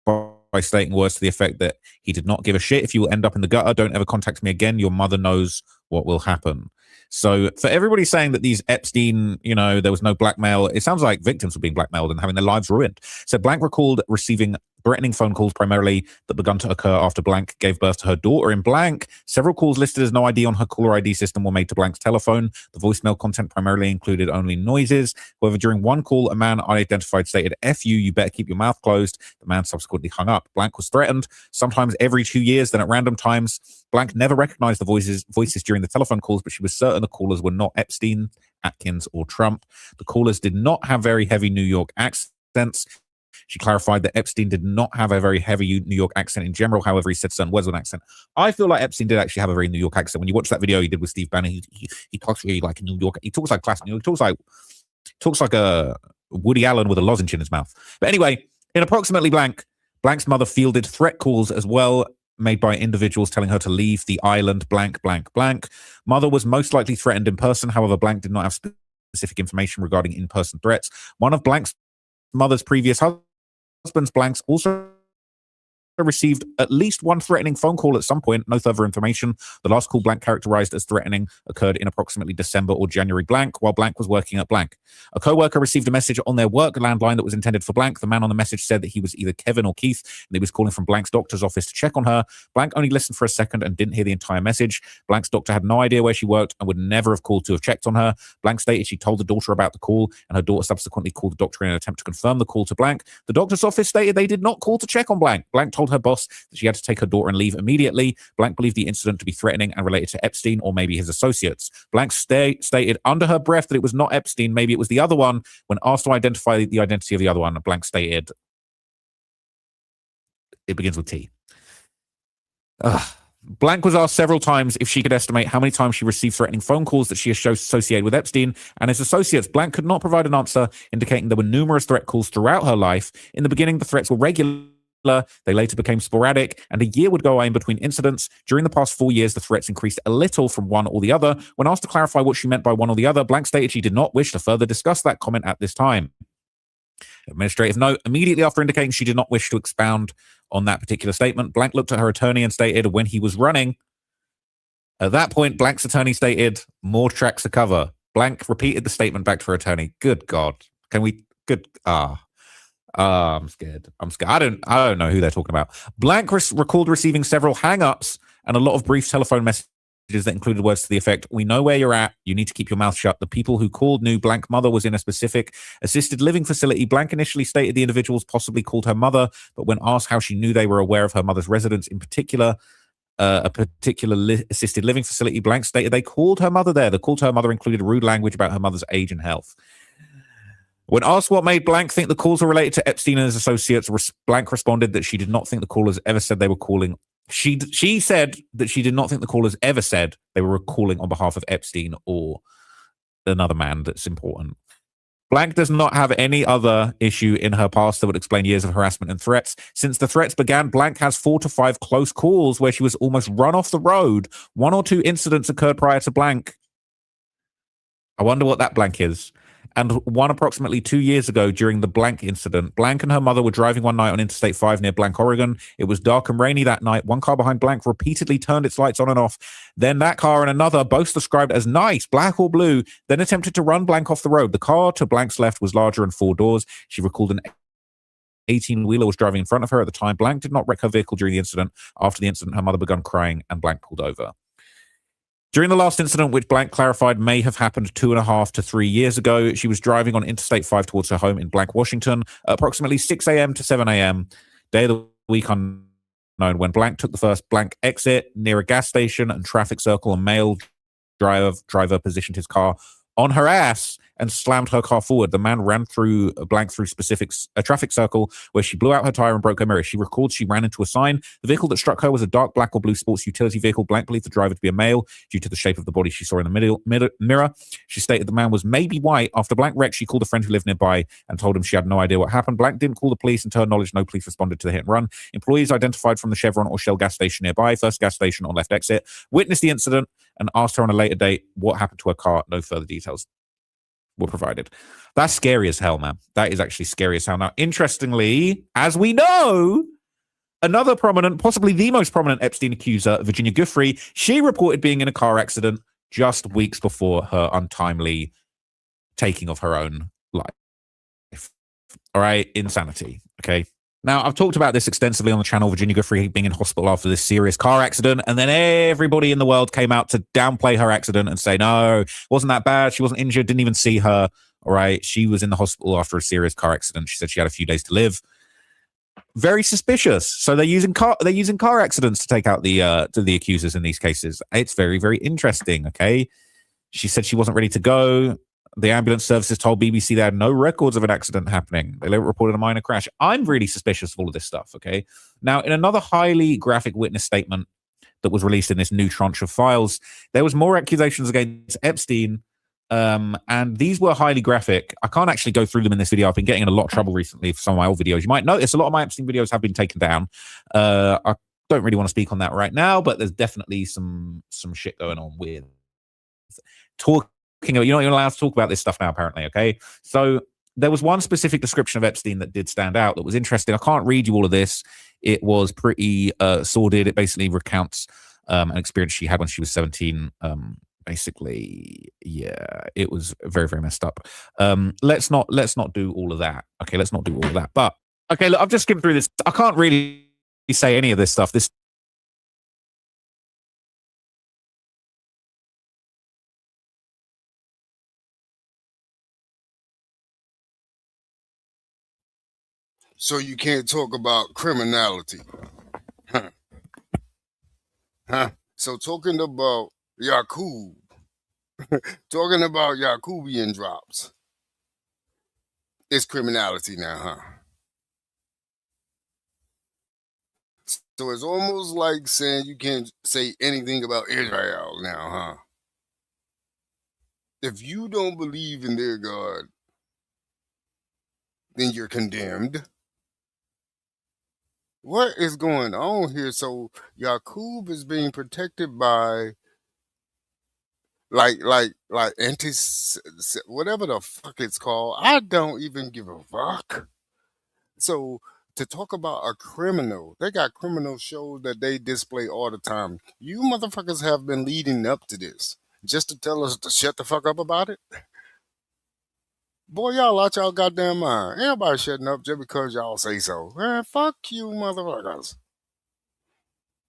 by stating words to the effect that he did not give a shit. If you will end up in the gutter, don't ever contact me again. Your mother knows what will happen. So for everybody saying that these Epstein, there was no blackmail, it sounds like victims were being blackmailed and having their lives ruined. So Blank recalled receiving threatening phone calls primarily that begun to occur after Blank gave birth to her daughter in Blank. Several calls listed as no ID on her caller ID system were made to Blank's telephone. The voicemail content primarily included only noises. However, during one call, a man unidentified stated, F you better keep your mouth closed. The man subsequently hung up. Blank was threatened, sometimes every 2 years, then at random times. Blank never recognized the voices during the telephone calls, but she was certain the callers were not Epstein, Atkins, or Trump. The callers did not have very heavy New York accents. She clarified that Epstein did not have a very heavy New York accent in general. However, he said certain words with an accent. I feel like Epstein did actually have a very New York accent. When you watch that video he did with Steve Bannon, he talks really like a New York. He talks like classic New York. He talks like a Woody Allen with a lozenge in his mouth. But anyway, in approximately Blank's mother fielded threat calls as well, made by individuals telling her to leave the island, blank. Mother was most likely threatened in person. However, Blank did not have specific information regarding in-person threats. One of Blank's mother's previous husbands, Blank's also received at least one threatening phone call at some point. No further information. The last call Blank characterized as threatening occurred in approximately December or January Blank, while Blank was working at Blank. A co-worker received a message on their work landline that was intended for Blank. The man on the message said that he was either Kevin or Keith, and he was calling from Blank's doctor's office to check on her. Blank only listened for a second and didn't hear the entire message. Blank's doctor had no idea where she worked and would never have called to have checked on her. Blank stated she told the daughter about the call, and her daughter subsequently called the doctor in an attempt to confirm the call to Blank. The doctor's office stated they did not call to check on Blank. Blank told her boss that she had to take her daughter and leave immediately. Blank believed the incident to be threatening and related to Epstein or maybe his associates. Blank stated under her breath that it was not Epstein, maybe it was the other one. When asked to identify the identity of the other one, Blank stated, it begins with T. Blank was asked several times if she could estimate how many times she received threatening phone calls that she associated with Epstein and his associates. Blank could not provide an answer, indicating there were numerous threat calls throughout her life. In the beginning, the threats were regular. They later became sporadic, and a year would go away in between incidents. During the past 4 years, the threats increased a little from one or the other. When asked to clarify what she meant by one or the other, Blank stated she did not wish to further discuss that comment at this time. Administrative note, immediately after indicating she did not wish to expound on that particular statement, Blank looked at her attorney and stated when he was running. At that point, Blank's attorney stated, more tracks to cover. Blank repeated the statement back to her attorney. Good God. Can we... I'm scared. I don't know who they're talking about. Blank recalled receiving several hang-ups and a lot of brief telephone messages that included words to the effect, we know where you're at. You need to keep your mouth shut. The people who called knew Blank mother was in a specific assisted living facility. Blank initially stated the individuals possibly called her mother, but when asked how she knew they were aware of her mother's residence, in particular, a particular assisted living facility, Blank stated they called her mother there. The call to her mother included rude language about her mother's age and health. When asked what made Blank think the calls were related to Epstein and his associates, Blank responded that she did not think the callers ever said they were calling. She said that she did not think the callers ever said they were calling on behalf of Epstein or another man that's important. Blank does not have any other issue in her past that would explain years of harassment and threats. Since the threats began, Blank has 4 to 5 close calls where she was almost run off the road. 1 or 2 incidents occurred prior to Blank. I wonder what that Blank is. And one approximately 2 years ago during the Blank incident. Blank and her mother were driving one night on Interstate 5 near Blank, Oregon. It was dark and rainy that night. One car behind Blank repeatedly turned its lights on and off. Then that car and another, both described as nice, black or blue, then attempted to run Blank off the road. The car to Blank's left was larger and 4 doors. She recalled an 18-wheeler was driving in front of her at the time. Blank did not wreck her vehicle during the incident. After the incident, her mother began crying and Blank pulled over. During the last incident, which Blank clarified may have happened 2.5 to 3 years ago, she was driving on Interstate 5 towards her home in Blank, Washington, at approximately 6 a.m. to 7 a.m., day of the week unknown, when Blank took the first Blank exit near a gas station and traffic circle. A male driver positioned his car on her ass and slammed her car forward. The man ran through Blank through a traffic circle where she blew out her tire and broke her mirror. She recalled she ran into a sign. The vehicle that struck her was a dark black or blue sports utility vehicle. Blank believed the driver to be a male due to the shape of the body she saw in the mirror. She stated the man was maybe white. After Blank wrecked, she called a friend who lived nearby and told him she had no idea what happened. Blank didn't call the police, and to her knowledge, no police responded to the hit and run. Employees identified from the Chevron or Shell gas station nearby, first gas station on left exit, witnessed the incident and asked her on a later date what happened to her car. No further details were provided. That's scary as hell, man. That is actually scary as hell. Now, interestingly, as we know, another prominent, possibly the most prominent Epstein accuser, Virginia Giuffre, she reported being in a car accident just weeks before her untimely taking of her own life. All right, insanity. Okay. Now, I've talked about this extensively on the channel, Virginia Giuffre being in hospital after this serious car accident, and then everybody in the world came out to downplay her accident and say, no, it wasn't that bad. She wasn't injured, didn't even see her. All right, she was in the hospital after a serious car accident. She said she had a few days to live. Very suspicious. So they're using car accidents to take out the accusers in these cases. It's very, very interesting, okay? She said she wasn't ready to go. The ambulance services told BBC they had no records of an accident happening. They reported a minor crash. I'm really suspicious of all of this stuff, okay? Now, in another highly graphic witness statement that was released in this new tranche of files, there was more accusations against Epstein, and these were highly graphic. I can't actually go through them in this video. I've been getting in a lot of trouble recently for some of my old videos. You might notice a lot of my Epstein videos have been taken down. I don't really want to speak on that right now, but there's definitely some shit going on with you're not allowed to talk about this stuff now, apparently. Okay, so there was one specific description of Epstein that did stand out that was interesting. I can't read you all of this. It was pretty sordid. It basically recounts an experience she had when she was 17. Basically, yeah, it was very, very messed up. Let's not do all of that. Okay, let's not do all of that. But okay, look, I've just skimmed through this. I can't really say any of this stuff. This So you can't talk about criminality. Huh? Huh? So talking about Yakub, talking about YACUBEAN drops, it's criminality now, huh? So it's almost like saying you can't say anything about Israel now, huh? If you don't believe in their God, then you're condemned. What is going on here? So Yakub is being protected by like anti whatever the fuck it's called. I don't even give a fuck. So to talk about a criminal, they got criminal shows that they display all the time. You motherfuckers have been leading up to this just to tell us to shut the fuck up about it. Boy, y'all out y'all goddamn mind. Ain't nobody shutting up just because y'all say so. Man, fuck you, motherfuckers.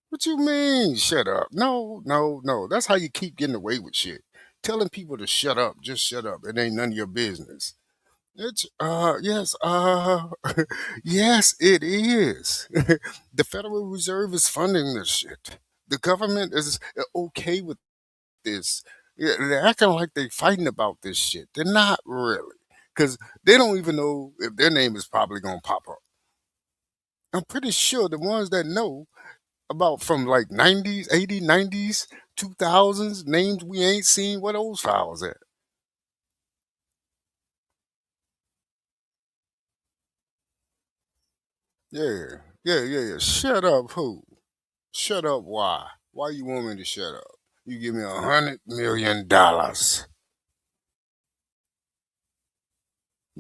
What you mean, shut up? No, no, no. That's how you keep getting away with shit. Telling people to shut up, just shut up. It ain't none of your business. It's yes, yes, it is. The Federal Reserve is funding this shit. The government is okay with this. Yeah, they're acting like they fighting about this shit. They're not really. Because they don't even know if their name is probably gonna pop up. I'm pretty sure the ones that know about from like 90s, 80s, 90s, 2000s, names we ain't seen, where those files at? Yeah, yeah. Shut up, who? Shut up, why? Why you want me to shut up? You give me $100 million.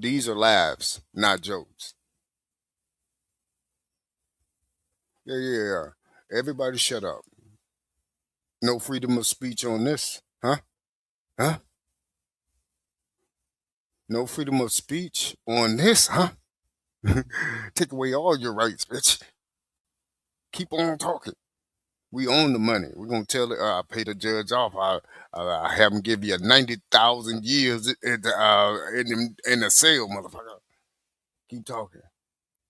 These are laughs, not jokes. Yeah. Everybody shut up. No freedom of speech on this, huh? Huh? No freedom of speech on this, huh? Take away all your rights, bitch. Keep on talking. We own the money. We're gonna tell it. I pay the judge off. I have him give you 90,000 years in the cell, motherfucker. Keep talking.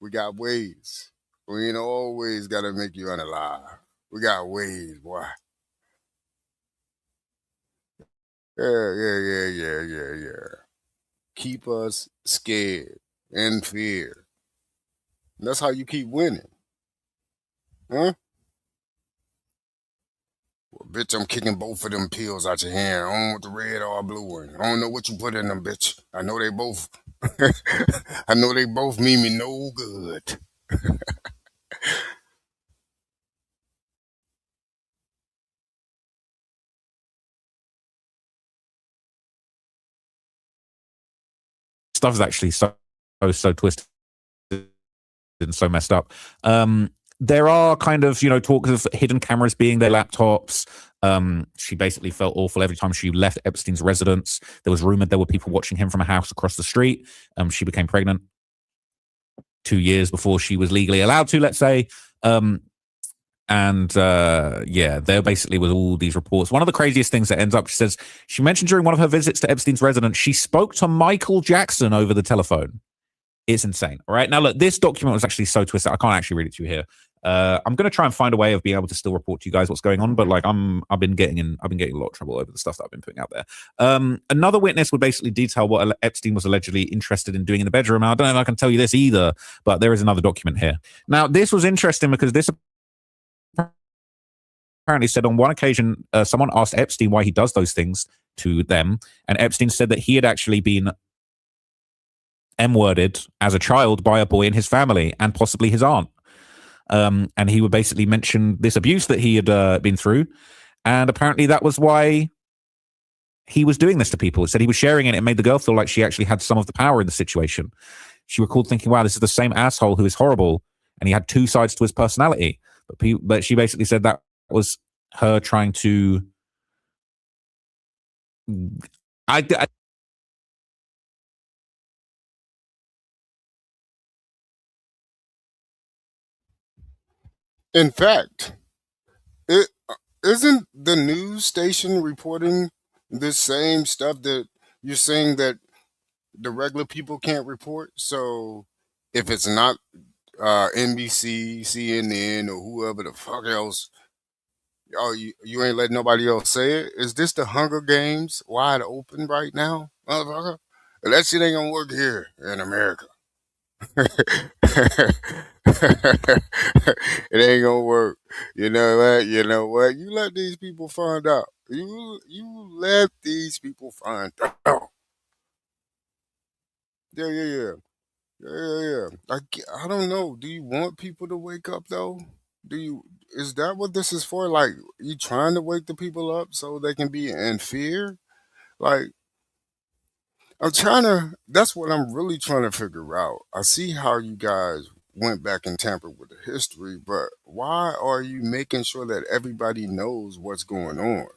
We got ways. We ain't always gotta make you unalive. We got ways, boy. Yeah. Keep us scared and fear. That's how you keep winning, huh? Well, bitch, I'm kicking both of them pills out your hand. I don't want the red or blue one. I don't know what you put in them, bitch. I know they both. I know they both mean me no good. stuff is actually so twisted and so messed up. There are kind of, talks of hidden cameras being their laptops. She basically felt awful every time she left Epstein's residence. There was rumored there were people watching him from a house across the street. She became pregnant 2 years before she was legally allowed to, let's say. There basically was all these reports. One of the craziest things that ends up, she says, she mentioned during one of her visits to Epstein's residence, she spoke to Michael Jackson over the telephone. It's insane. All right. Now, look, this document was actually so twisted. I can't actually read it to you here. I'm going to try and find a way of being able to still report to you guys what's going on, but like I've been getting a lot of trouble over the stuff that I've been putting out there. Another witness would basically detail what Epstein was allegedly interested in doing in the bedroom. Now, I don't know if I can tell you this either, but there is another document here. Now, this was interesting because this apparently said on one occasion, someone asked Epstein why he does those things to them, and Epstein said that he had actually been M-worded as a child by a boy in his family and possibly his aunt. And he would basically mention this abuse that he had been through. And apparently that was why he was doing this to people. It said he was sharing it. It made the girl feel like she actually had some of the power in the situation. She recalled thinking, wow, this is the same asshole who is horrible. And he had two sides to his personality. But she basically said that was her trying to... In fact, it isn't the news station reporting this same stuff that you're saying that the regular people can't report. So if it's not NBC, CNN, or whoever the fuck else, oh, you ain't letting nobody else say it. Is this the Hunger Games wide open right now, motherfucker? That shit ain't gonna work here in America. It ain't gonna work. You know what? You know what? You let these people find out. You let these people find out. Yeah, yeah, yeah. Yeah, yeah, yeah. I don't know. Do you want people to wake up though? Do you is that what this is for? Like you trying to wake the people up so they can be in fear? Like I'm trying to that's what I'm really trying to figure out. I see how you guys went back and tampered with the history, but why are you making sure that everybody knows what's going on?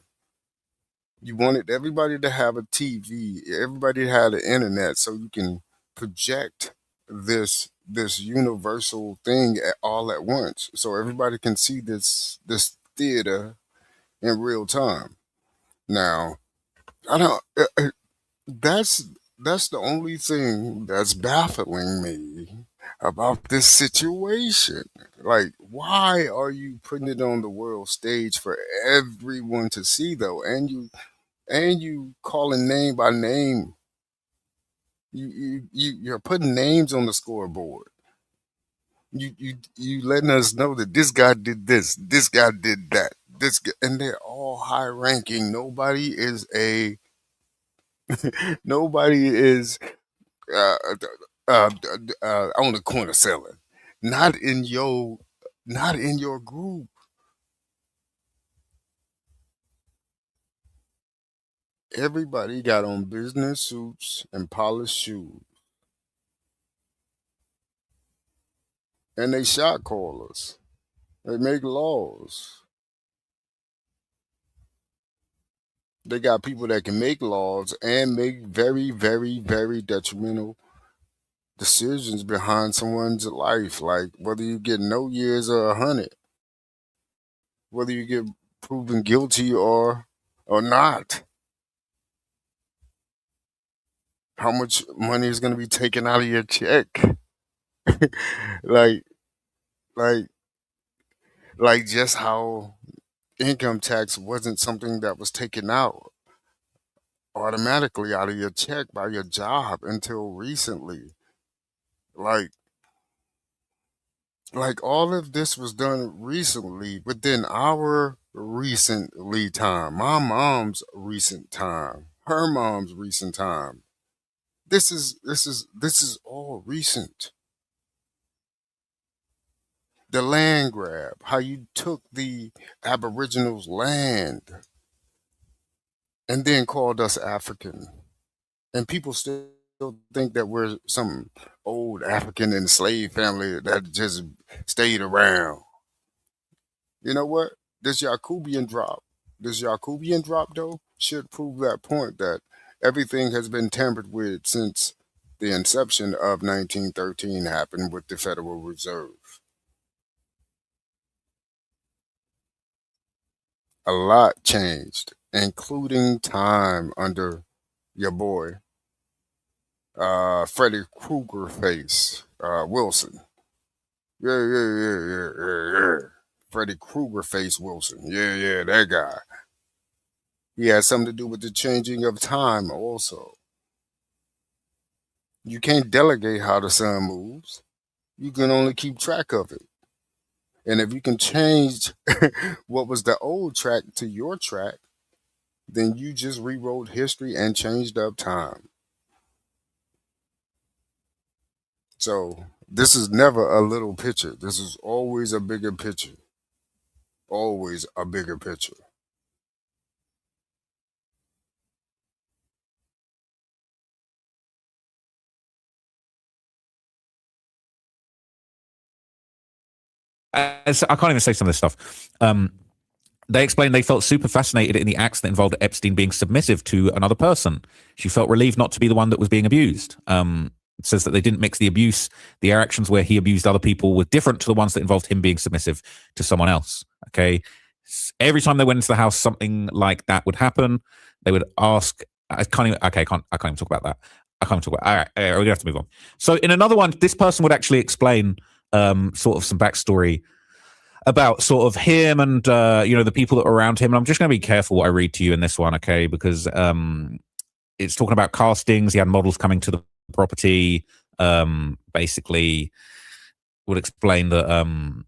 You wanted everybody to have a TV, everybody had the internet so you can project this universal thing all at once so everybody can see this theater in real time. Now, I don't that's that's the only thing that's baffling me about this situation. Like, why are you putting it on the world stage for everyone to see though? And you calling name by name. You're putting names on the scoreboard. You letting us know that this guy did this guy did that, this guy, and they're all high ranking. Nobody is uh, on the corner selling. Not in your not in your group. Everybody got on business suits and polished shoes, and they shot callers. They make laws. They got people that can make laws and make very, very, very detrimental decisions behind someone's life. Like whether you get no years or 100, whether you get proven guilty or not, how much money is going to be taken out of your check? like, like, like just how income tax wasn't something that was taken out automatically out of your check by your job until recently. Like all of this was done recently within our recently time, my mom's recent time, her mom's recent time. This is all recent. The land grab, how you took the aboriginals land and then called us African, and people still think that we're some old African enslaved family that just stayed around. You know what? This Yacubian drop though should prove that point that everything has been tampered with since the inception of 1913 happened with the Federal Reserve. A lot changed, including time under your boy, Freddy Krueger face, Wilson. Yeah, yeah, yeah, yeah, yeah, yeah. Freddy Krueger face Wilson. Yeah, yeah, that guy. He had something to do with the changing of time also. You can't delegate how the sun moves. You can only keep track of it. And if you can change what was the old track to your track, then you just rewrote history and changed up time. So this is never a little picture. This is always a bigger picture. Always a bigger picture. I can't even say some of this stuff. They explained they felt super fascinated in the acts that involved Epstein being submissive to another person. She felt relieved not to be the one that was being abused. It says that they didn't mix the abuse. The actions where he abused other people were different to the ones that involved him being submissive to someone else. Okay. Every time they went into the house, something like that would happen. They would ask, I can't even talk about that. I can't talk about, all right, we're gonna have to move on. So in another one, this person would actually explain sort of some backstory about sort of him and, the people that were around him. And I'm just going to be careful what I read to you in this one, okay? Because it's talking about castings. He had models coming to the property, basically would explain that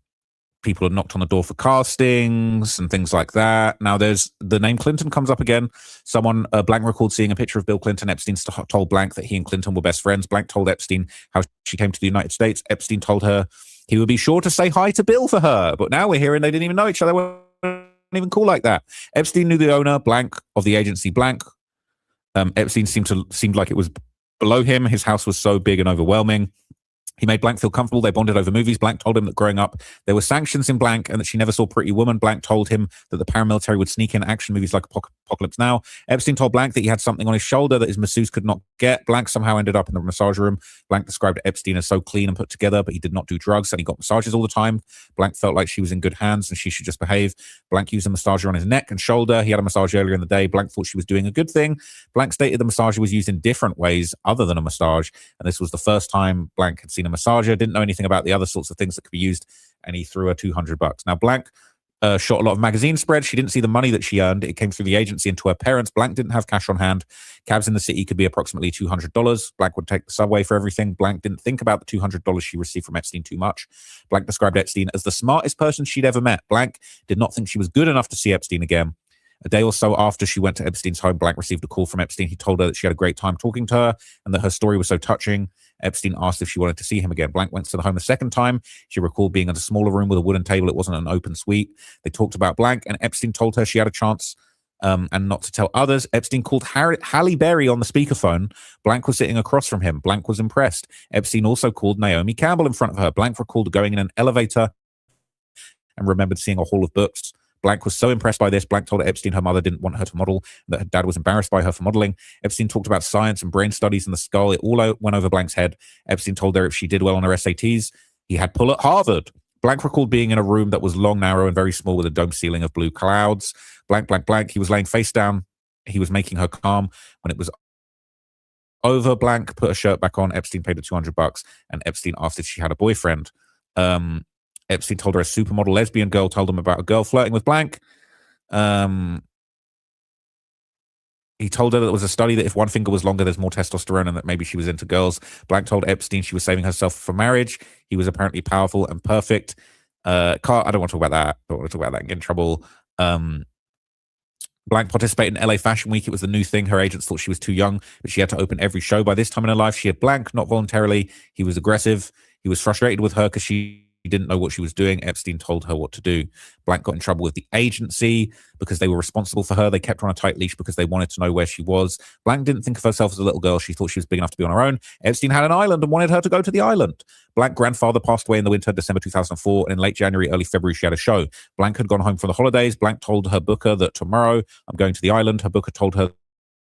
people had knocked on the door for castings and things like that. Now, there's the name Clinton comes up again. Someone, Blank recalled seeing a picture of Bill Clinton. Epstein told Blank that he and Clinton were best friends. Blank told Epstein how she came to the United States. Epstein told her he would be sure to say hi to Bill for her. But now we're hearing they didn't even know each other. They weren't even cool like that. Epstein knew the owner, Blank, of the agency, Blank. Epstein seemed like it was below him. His house was so big and overwhelming. He made Blank feel comfortable. They bonded over movies. Blank told him that growing up, there were sanctions in Blank and that she never saw Pretty Woman. Blank told him that the paramilitary would sneak in action movies like Apocalypse Now. Epstein told Blank that he had something on his shoulder that his masseuse could not get. Blank somehow ended up in the massage room. Blank described Epstein as so clean and put together, but he did not do drugs and he got massages all the time. Blank felt like she was in good hands and she should just behave. Blank used a massager on his neck and shoulder. He had a massage earlier in the day. Blank thought she was doing a good thing. Blank stated the massager was used in different ways other than a massage, and this was the first time Blank had seen a massager. Didn't know anything about the other sorts of things that could be used, and he threw her $200. Now, Blank shot a lot of magazine spreads. She didn't see the money that she earned. It came through the agency and to her parents. Blank didn't have cash on hand. Cabs in the city could be approximately $200. Blank would take the subway for everything. Blank didn't think about the $200 she received from Epstein too much. Blank described Epstein as the smartest person she'd ever met. Blank did not think she was good enough to see Epstein again. A day or so after she went to Epstein's home, Blank received a call from Epstein. He told her that she had a great time talking to her and that her story was so touching. Epstein asked if she wanted to see him again. Blank went to the home a second time. She recalled being in a smaller room with a wooden table. It wasn't an open suite. They talked about Blank, and Epstein told her she had a chance and not to tell others. Epstein called Halle Berry on the speakerphone. Blank was sitting across from him. Blank was impressed. Epstein also called Naomi Campbell in front of her. Blank recalled going in an elevator and remembered seeing a hall of books. Blank was so impressed by this. Blank told Epstein her mother didn't want her to model, that her dad was embarrassed by her for modeling. Epstein talked about science and brain studies in the skull. It all went over Blank's head. Epstein told her if she did well on her SATs, he had pull at Harvard. Blank recalled being in a room that was long, narrow, and very small with a dome ceiling of blue clouds. Blank. He was laying face down. He was making her calm. When it was over, Blank put her shirt back on. Epstein paid her $200, and Epstein asked if she had a boyfriend. Epstein told her a supermodel lesbian girl told him about a girl flirting with Blank. He told her that there was a study that if one finger was longer, there's more testosterone and that maybe she was into girls. Blank told Epstein she was saving herself for marriage. He was apparently powerful and perfect. I don't want to talk about that. I don't want to talk about that and get in trouble. Blank participated in LA Fashion Week. It was the new thing. Her agents thought she was too young, but she had to open every show. By this time in her life, she had Blank, not voluntarily. He was aggressive. He was frustrated with her because she didn't know what she was doing. Epstein told her what to do. Blank got in trouble with the agency because they were responsible for her. They kept her on a tight leash because they wanted to know where she was. Blank didn't think of herself as a little girl. She thought she was big enough to be on her own. Epstein had an island and wanted her to go to the island. Blank's grandfather passed away in the winter, December 2004, and in late January, early February, she had a show. Blank had gone home for the holidays. Blank told her booker that tomorrow I'm going to the island. Her booker told her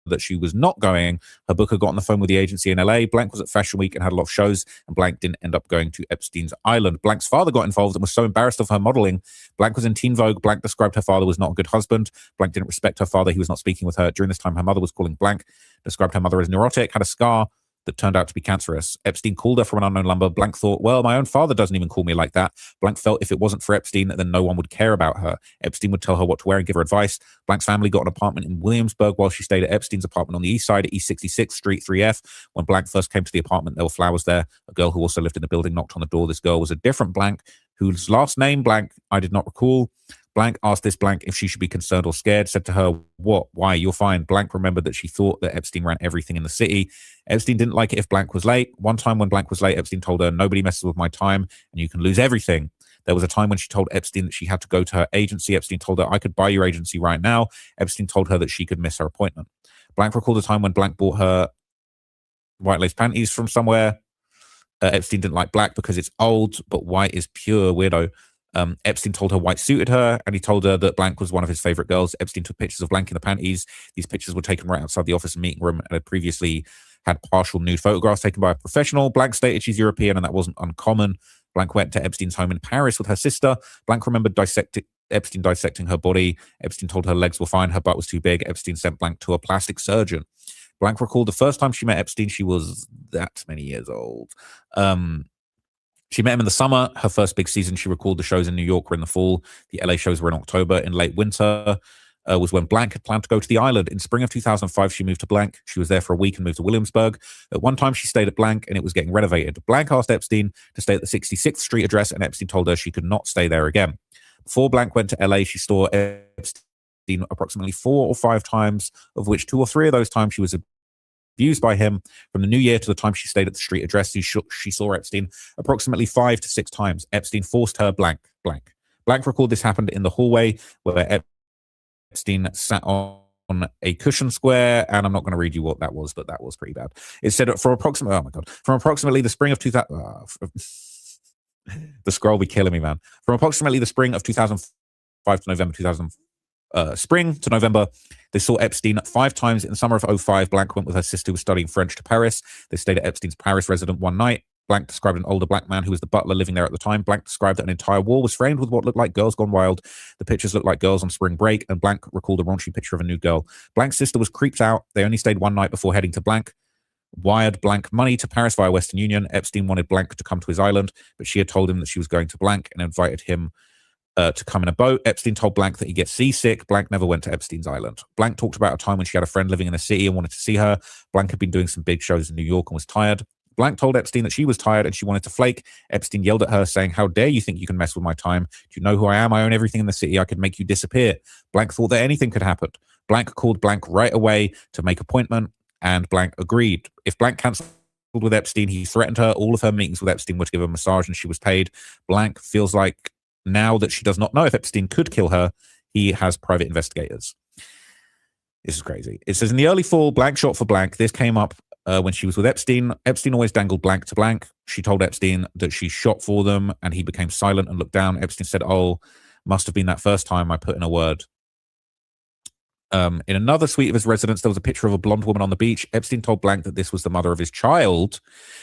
that she was not going. Her booker got on the phone with the agency in LA. Blank was at Fashion Week and had a lot of shows, and Blank didn't end up going to Epstein's island. Blank's father got involved and was so embarrassed of her modeling. Blank was in Teen Vogue. Blank described her father was not a good husband. Blank didn't respect her father. He was not speaking with her. During this time, her mother was calling Blank, described her mother as neurotic, had a scar that turned out to be cancerous. Epstein called her from an unknown number. Blank thought, well, my own father doesn't even call me like that. Blank felt if it wasn't for Epstein, then no one would care about her. Epstein would tell her what to wear and give her advice. Blank's family got an apartment in Williamsburg while she stayed at Epstein's apartment on the east side at East 66th Street 3F. When Blank first came to the apartment, there were flowers there. A girl who also lived in the building knocked on the door. This girl was a different Blank, whose last name, Blank, I did not recall. Blank asked this Blank if she should be concerned or scared, said to her, what? Why? You're fine. Blank remembered that she thought that Epstein ran everything in the city. Epstein didn't like it if Blank was late. One time when Blank was late, Epstein told her, nobody messes with my time and you can lose everything. There was a time when she told Epstein that she had to go to her agency. Epstein told her, I could buy your agency right now. Epstein told her that she could miss her appointment. Blank recalled a time when Blank bought her white lace panties from somewhere. Epstein didn't like black because it's old, but white is pure, weirdo. Epstein told her white suited her, and he told her that Blank was one of his favorite girls. Epstein took pictures of Blank in the panties. These pictures were taken right outside the office and meeting room and had previously had partial nude photographs taken by a professional. Blank stated she's European, and that wasn't uncommon. Blank went to Epstein's home in Paris with her sister. Blank remembered Epstein dissecting her body. Epstein told her legs were fine, her butt was too big. Epstein sent Blank to a plastic surgeon. Blank recalled the first time she met Epstein, she was that many years old. She met him in the summer, her first big season. She recalled the shows in New York were in the fall. The LA shows were in October. In late winter was when Blank had planned to go to the island. In spring of 2005, she moved to Blank. She was there for a week and moved to Williamsburg. At one time, she stayed at Blank and it was getting renovated. Blank asked Epstein to stay at the 66th Street address, and Epstein told her she could not stay there again. Before Blank went to LA, she saw Epstein approximately 4 or 5 times, of which 2 or 3 of those times she was abused by him. From the new year to the time she stayed at the street address, she saw Epstein approximately 5 to 6 times. Epstein forced her Blank. Blank recalled this happened in the hallway where Epstein sat on a cushion square, and I'm not going to read you what that was, but that was pretty bad. It said from approximately the spring of 2000. The scroll be killing me, man. From approximately the spring of 2005 to November 2000. Spring to November, they saw Epstein 5 times. In the summer of 2005, Blank went with her sister who was studying French to Paris. They stayed at Epstein's Paris residence one night. Blank described an older black man who was the butler living there at the time. Blank described that an entire wall was framed with what looked like Girls Gone Wild. The pictures looked like girls on spring break, and Blank recalled a raunchy picture of a new girl. Blank's sister was creeped out. They only stayed one night before heading to Blank. Wired Blank money to Paris via Western Union. Epstein wanted Blank to come to his island, but she had told him that she was going to Blank and invited him to come in a boat. Epstein told Blank that he gets seasick. Blank never went to Epstein's island. Blank talked about a time when she had a friend living in the city and wanted to see her. Blank had been doing some big shows in New York and was tired. Blank told Epstein that she was tired and she wanted to flake. Epstein yelled at her, saying, "How dare you think you can mess with my time? Do you know who I am? I own everything in the city. I could make you disappear." Blank thought that anything could happen. Blank called Blank right away to make appointment, and Blank agreed. If Blank cancelled with Epstein, he threatened her. All of her meetings with Epstein were to give her a massage, and she was paid. Blank feels like now that she does not know if Epstein could kill her, he has private investigators. This is crazy. It says, in the early fall, Blank shot for Blank. This came up when she was with Epstein. Epstein always dangled Blank to Blank. She told Epstein that she shot for them, and he became silent and looked down. Epstein said, "Oh, must have been that first time I put in a word." In another suite of his residence, there was a picture of a blonde woman on the beach. Epstein told Blank that this was the mother of his child.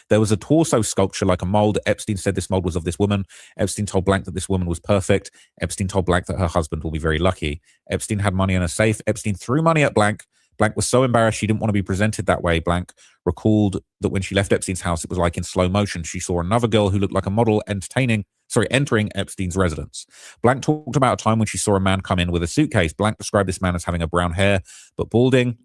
There was a torso sculpture like a mold. Epstein said this mold was of this woman. Epstein told Blank that this woman was perfect. Epstein told Blank that her husband will be very lucky. Epstein had money in a safe. Epstein threw money at Blank. Blank was so embarrassed she didn't want to be presented that way. Blank recalled that when she left Epstein's house, it was like in slow motion. She saw another girl who looked like a model entering Epstein's residence. Blank talked about a time when she saw a man come in with a suitcase. Blank described this man as having a brown hair, but balding.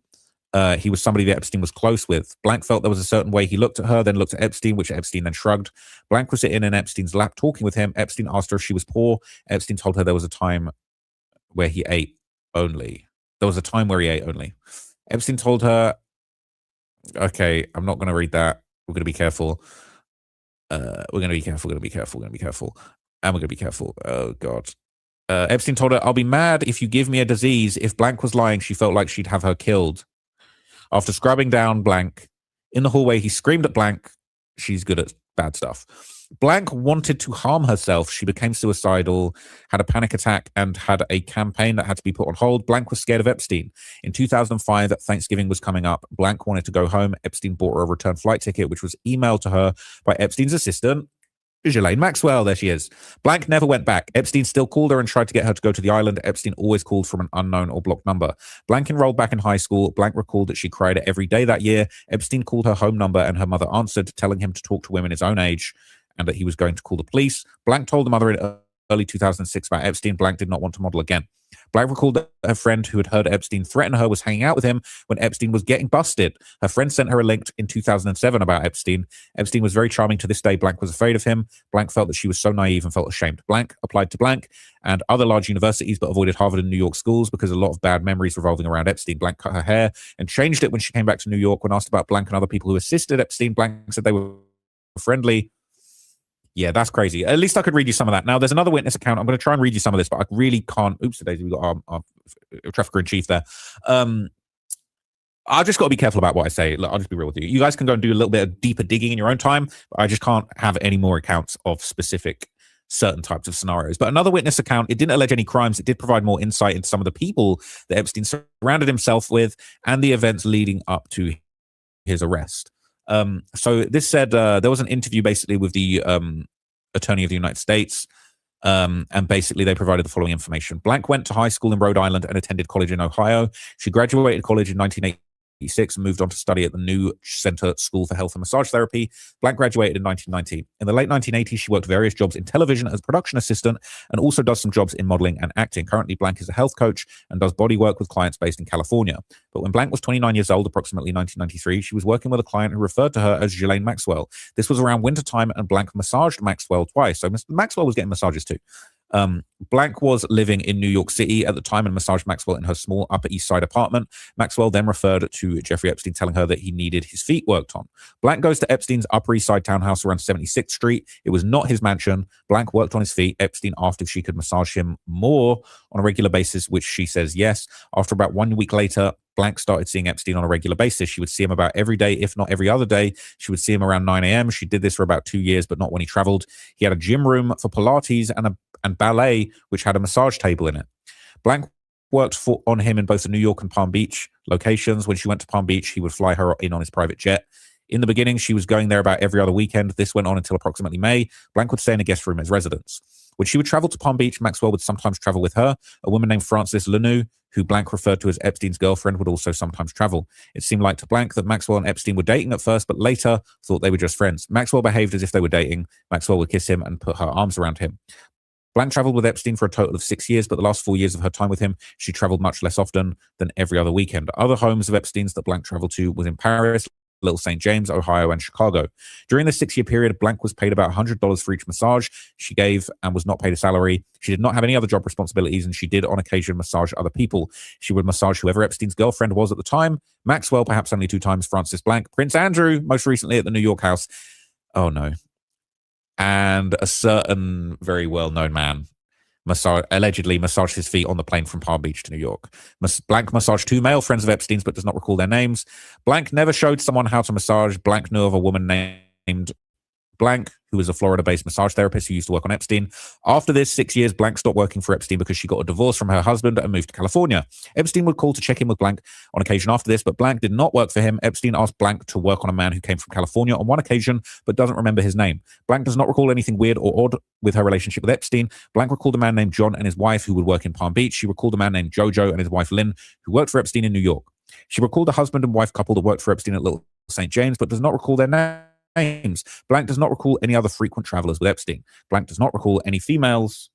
He was somebody that Epstein was close with. Blank felt there was a certain way he looked at her, then looked at Epstein, which Epstein then shrugged. Blank was sitting in Epstein's lap talking with him. Epstein asked her if she was poor. Epstein told her there was a time where he ate only. Epstein told her, okay, I'm not going to read that. We're going to be careful. We're going to be careful. Oh, God. Epstein told her, "I'll be mad if you give me a disease." If Blank was lying, she felt like she'd have her killed. After scrubbing down Blank in the hallway, he screamed at Blank. She's good at bad stuff. Blank wanted to harm herself. She became suicidal, had a panic attack, and had a campaign that had to be put on hold. Blank was scared of Epstein. In 2005, Thanksgiving was coming up. Blank wanted to go home. Epstein bought her a return flight ticket, which was emailed to her by Epstein's assistant, Ghislaine Maxwell. There she is. Blank never went back. Epstein still called her and tried to get her to go to the island. Epstein always called from an unknown or blocked number. Blank enrolled back in high school. Blank recalled that she cried every day that year. Epstein called her home number and her mother answered, telling him to talk to women his own age and that he was going to call the police. Blank told the mother in early 2006 about Epstein. Blank did not want to model again. Blank recalled that her friend who had heard Epstein threaten her was hanging out with him when Epstein was getting busted. Her friend sent her a link in 2007 about Epstein. Epstein was very charming to this day. Blank was afraid of him. Blank felt that she was so naive and felt ashamed. Blank applied to Blank and other large universities but avoided Harvard and New York schools because of a lot of bad memories revolving around Epstein. Blank cut her hair and changed it when she came back to New York. When asked about Blank and other people who assisted Epstein, Blank said they were friendly. Yeah, that's crazy. At least I could read you some of that. Now, there's another witness account. I'm going to try and read you some of this, but I really can't. Oops, today we got our trafficker in chief there. I've just got to be careful about what I say. Look, I'll just be real with you. You guys can go and do a little bit of deeper digging in your own time, but I just can't have any more accounts of specific certain types of scenarios. But another witness account, it didn't allege any crimes. It did provide more insight into some of the people that Epstein surrounded himself with and the events leading up to his arrest. So this said, there was an interview basically with the Attorney of the United States. And basically they provided the following information. Blank went to high school in Rhode Island and attended college in Ohio. She graduated college in 1986 and moved on to study at the New Center School for Health and Massage Therapy. Blank graduated in 1990. In the late 1980s, she worked various jobs in television as production assistant and also does some jobs in modeling and acting. Currently, Blank is a health coach and does body work with clients based in California. But when Blank was 29 years old, approximately 1993, she was working with a client who referred to her as Ghislaine Maxwell. This was around wintertime, and Blank massaged Maxwell twice. So Maxwell was getting massages too. Blank was living in New York City at the time and massaged Maxwell in her small Upper East Side apartment. Maxwell then referred to Jeffrey Epstein, telling her that he needed his feet worked on. Blank goes to Epstein's Upper East Side townhouse around 76th Street. It was not his mansion. Blank worked on his feet. Epstein asked if she could massage him more on a regular basis, which she says yes. After about 1 week later, Blank started seeing Epstein on a regular basis. She would see him about every day, if not every other day. She would see him around 9 a.m. She did this for about 2 years, but not when he traveled. He had a gym room for Pilates and ballet, which had a massage table in it. Blank worked on him in both the New York and Palm Beach locations. When she went to Palm Beach, he would fly her in on his private jet. In the beginning, she was going there about every other weekend. This went on until approximately May. Blank would stay in a guest room at his residence. When she would travel to Palm Beach, Maxwell would sometimes travel with her. A woman named Frances Lanu, who Blank referred to as Epstein's girlfriend, would also sometimes travel. It seemed like to Blank that Maxwell and Epstein were dating at first, but later thought they were just friends. Maxwell behaved as if they were dating. Maxwell would kiss him and put her arms around him. Blank traveled with Epstein for a total of 6 years, but the last 4 years of her time with him, she traveled much less often than every other weekend. Other homes of Epstein's that Blank traveled to was in Paris, Little St. James, Ohio, and Chicago. During the 6-year period, Blank was paid about $100 for each massage she gave and was not paid a salary. She did not have any other job responsibilities, and she did on occasion massage other people. She would massage whoever Epstein's girlfriend was at the time, Maxwell perhaps only 2 times, Francis Blank, Prince Andrew, most recently at the New York house. Oh no. And a certain very well-known man allegedly massaged his feet on the plane from Palm Beach to New York. Blank massaged 2 male friends of Epstein's but does not recall their names. Blank never showed someone how to massage. Blank knew of a woman named Blank, who was a Florida-based massage therapist who used to work on Epstein. After this 6 years, Blank stopped working for Epstein because she got a divorce from her husband and moved to California. Epstein would call to check in with Blank on occasion after this, but Blank did not work for him. Epstein asked Blank to work on a man who came from California on one occasion, but doesn't remember his name. Blank does not recall anything weird or odd with her relationship with Epstein. Blank recalled a man named John and his wife who would work in Palm Beach. She recalled a man named Jojo and his wife Lynn, who worked for Epstein in New York. She recalled a husband and wife couple that worked for Epstein at Little St. James, but does not recall their names. Blank does not recall any other frequent travelers with Epstein. Blank does not recall any females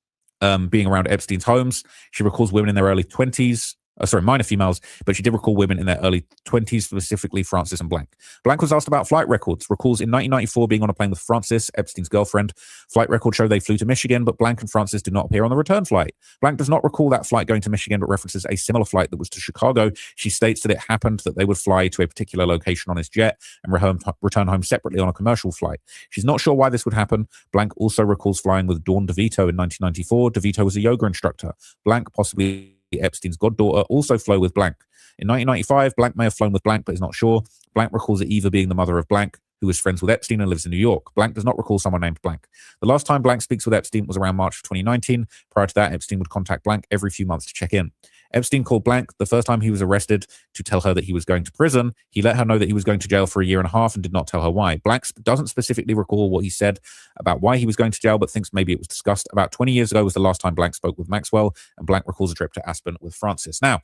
being around Epstein's homes. She recalls women in their early 20s. Minor females, but she did recall women in their early 20s, specifically Francis and Blank. Blank was asked about flight records, recalls in 1994 being on a plane with Francis, Epstein's girlfriend. Flight records show they flew to Michigan, but Blank and Francis did not appear on the return flight. Blank does not recall that flight going to Michigan, but references a similar flight that was to Chicago. She states that it happened that they would fly to a particular location on his jet and return home separately on a commercial flight. She's not sure why this would happen. Blank also recalls flying with Dawn DeVito in 1994. DeVito was a yoga instructor. Blank, possibly Epstein's goddaughter, also flew with Blank. In 1995, Blank may have flown with Blank, but is not sure. Blank recalls Eva being the mother of Blank, who was friends with Epstein and lives in New York. Blank does not recall someone named Blank. The last time Blank speaks with Epstein was around March of 2019. Prior to that, Epstein would contact Blank every few months to check in. Epstein called Blank the first time he was arrested to tell her that he was going to prison. He let her know that he was going to jail for 1.5 years and did not tell her why. Blank doesn't specifically recall what he said about why he was going to jail, but thinks maybe it was discussed. About 20 years ago was the last time Blank spoke with Maxwell, and Blank recalls a trip to Aspen with Francis. Now,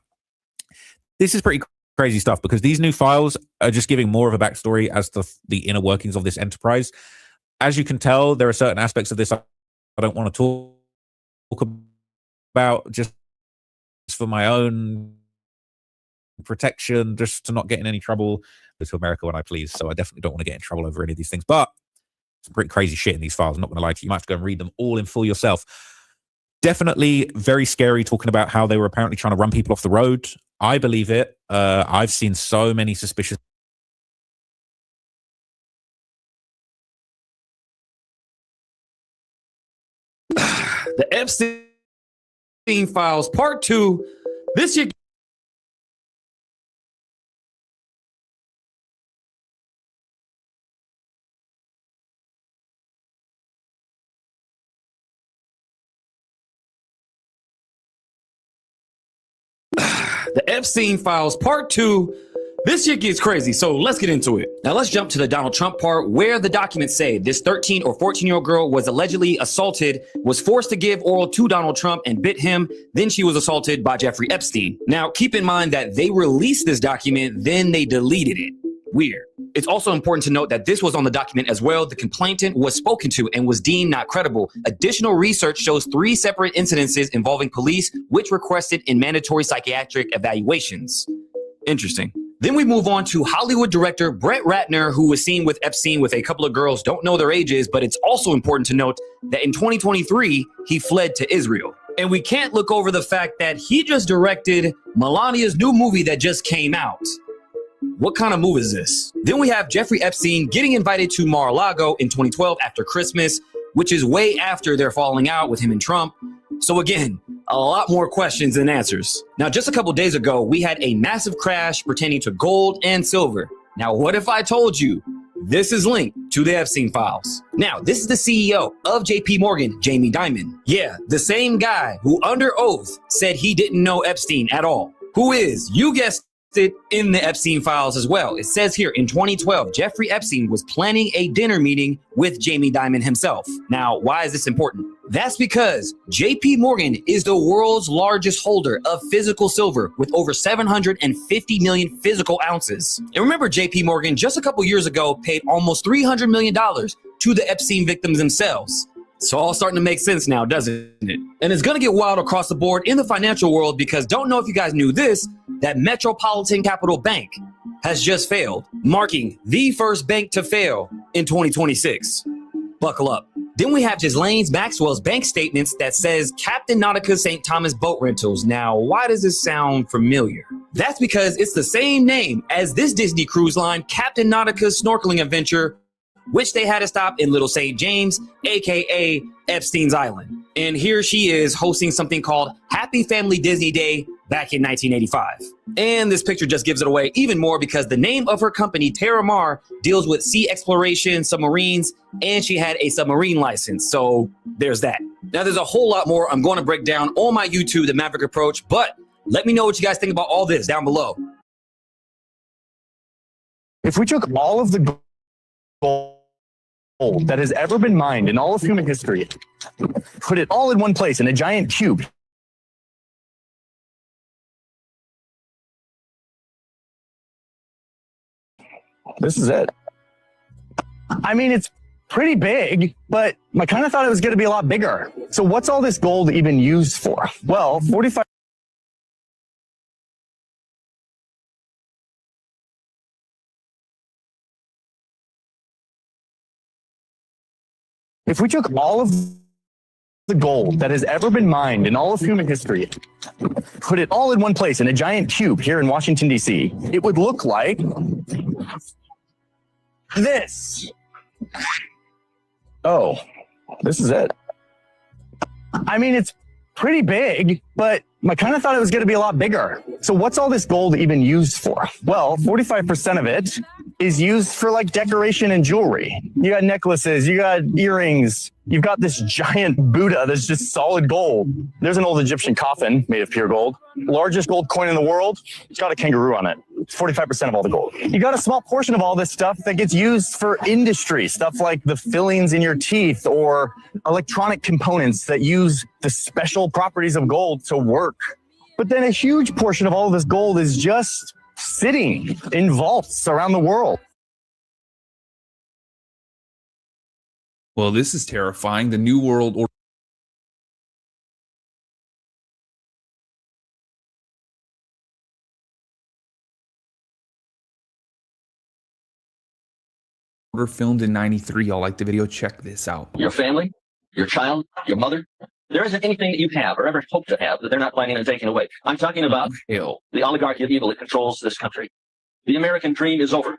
this is pretty crazy stuff because these new files are just giving more of a backstory as to the inner workings of this enterprise. As you can tell, there are certain aspects of this I don't want to talk about just for my own protection, just to not get in any trouble. Go to America when I please, so I definitely don't want to get in trouble over any of these things. But some pretty crazy shit in these files. I'm not going to lie to you. You might have to go and read them all in full yourself. Definitely very scary, talking about how they were apparently trying to run people off the road. I believe it. I've seen so many suspicious The Epstein Files Part 2. This year The Epstein Files Part 2. This shit gets crazy, so let's get into it. Now let's jump to the Donald Trump part where the documents say this 13 or 14-year-old girl was allegedly assaulted, was forced to give oral to Donald Trump and bit him. Then she was assaulted by Jeffrey Epstein. Now keep in mind that they released this document, then they deleted it. Weird. It's also important to note that this was on the document as well. The complainant was spoken to and was deemed not credible. Additional research shows 3 separate incidences involving police, which requested in mandatory psychiatric evaluations. Interesting. Then we move on to Hollywood director Brett Ratner, who was seen with Epstein with a couple of girls. Don't know their ages, but it's also important to note that in 2023, he fled to Israel. And we can't look over the fact that he just directed Melania's new movie that just came out. What kind of move is this? Then we have Jeffrey Epstein getting invited to Mar-a-Lago in 2012 after Christmas, which is way after their falling out with him and Trump. So again, a lot more questions than answers. Now, just a couple days ago, we had a massive crash pertaining to gold and silver. Now, what if I told you this is linked to the Epstein files? Now, this is the CEO of JP Morgan, Jamie Dimon. Yeah, the same guy who under oath said he didn't know Epstein at all. Who is, you guessed it, in the Epstein files as well. It says here in 2012, Jeffrey Epstein was planning a dinner meeting with Jamie Dimon himself. Now, why is this important? That's because JP Morgan is the world's largest holder of physical silver with over 750 million physical ounces. And remember, JP Morgan just a couple years ago paid almost $300 million to the Epstein victims themselves. It's all starting to make sense now, doesn't it? And it's going to get wild across the board in the financial world because don't know if you guys knew this, that Metropolitan Capital Bank has just failed, marking the first bank to fail in 2026. Buckle up. Then we have Ghislaine Maxwell's bank statements that says Captain Nautica St. Thomas Boat Rentals. Now, why does this sound familiar? That's because it's the same name as this Disney cruise line, Captain Nautica's snorkeling adventure, which they had to stop in Little St. James, aka Epstein's Island. And here she is hosting something called Happy Family Disney Day back in 1985. And this picture just gives it away even more because the name of her company, Terra Mar, deals with sea exploration, submarines, and she had a submarine license. So there's that. Now there's a whole lot more I'm going to break down on my YouTube, The Maverick Approach, but let me know what you guys think about all this down below. If we took all of the gold that has ever been mined in all of human history, put it all in one place in a giant cube, this is it. I mean, it's pretty big, but I kind of thought it was going to be a lot bigger. So what's all this gold even used for? Well, 45. If we took all of the gold that has ever been mined in all of human history, put it all in one place in a giant cube here in Washington, D.C., it would look like this. Oh, this is it. I mean, it's pretty big, but I kind of thought it was going to be a lot bigger. So what's all this gold even used for? Well, 45% of it is used for like decoration and jewelry. You got necklaces, you got earrings, you've got this giant Buddha that's just solid gold. There's an old Egyptian coffin made of pure gold. Largest gold coin in the world. It's got a kangaroo on it. It's 45% of all the gold. You got a small portion of all this stuff that gets used for industry, stuff like the fillings in your teeth or electronic components that use the special properties of gold to work. But then a huge portion of all of this gold is just sitting in vaults around the world. Well, this is terrifying. The New World Order filmed in 93. Y'all like the video? Check this out. Your family, your child, your mother. There isn't anything that you have or ever hope to have that they're not planning on taking away. I'm talking about the oligarchy of evil that controls this country. The American dream is over.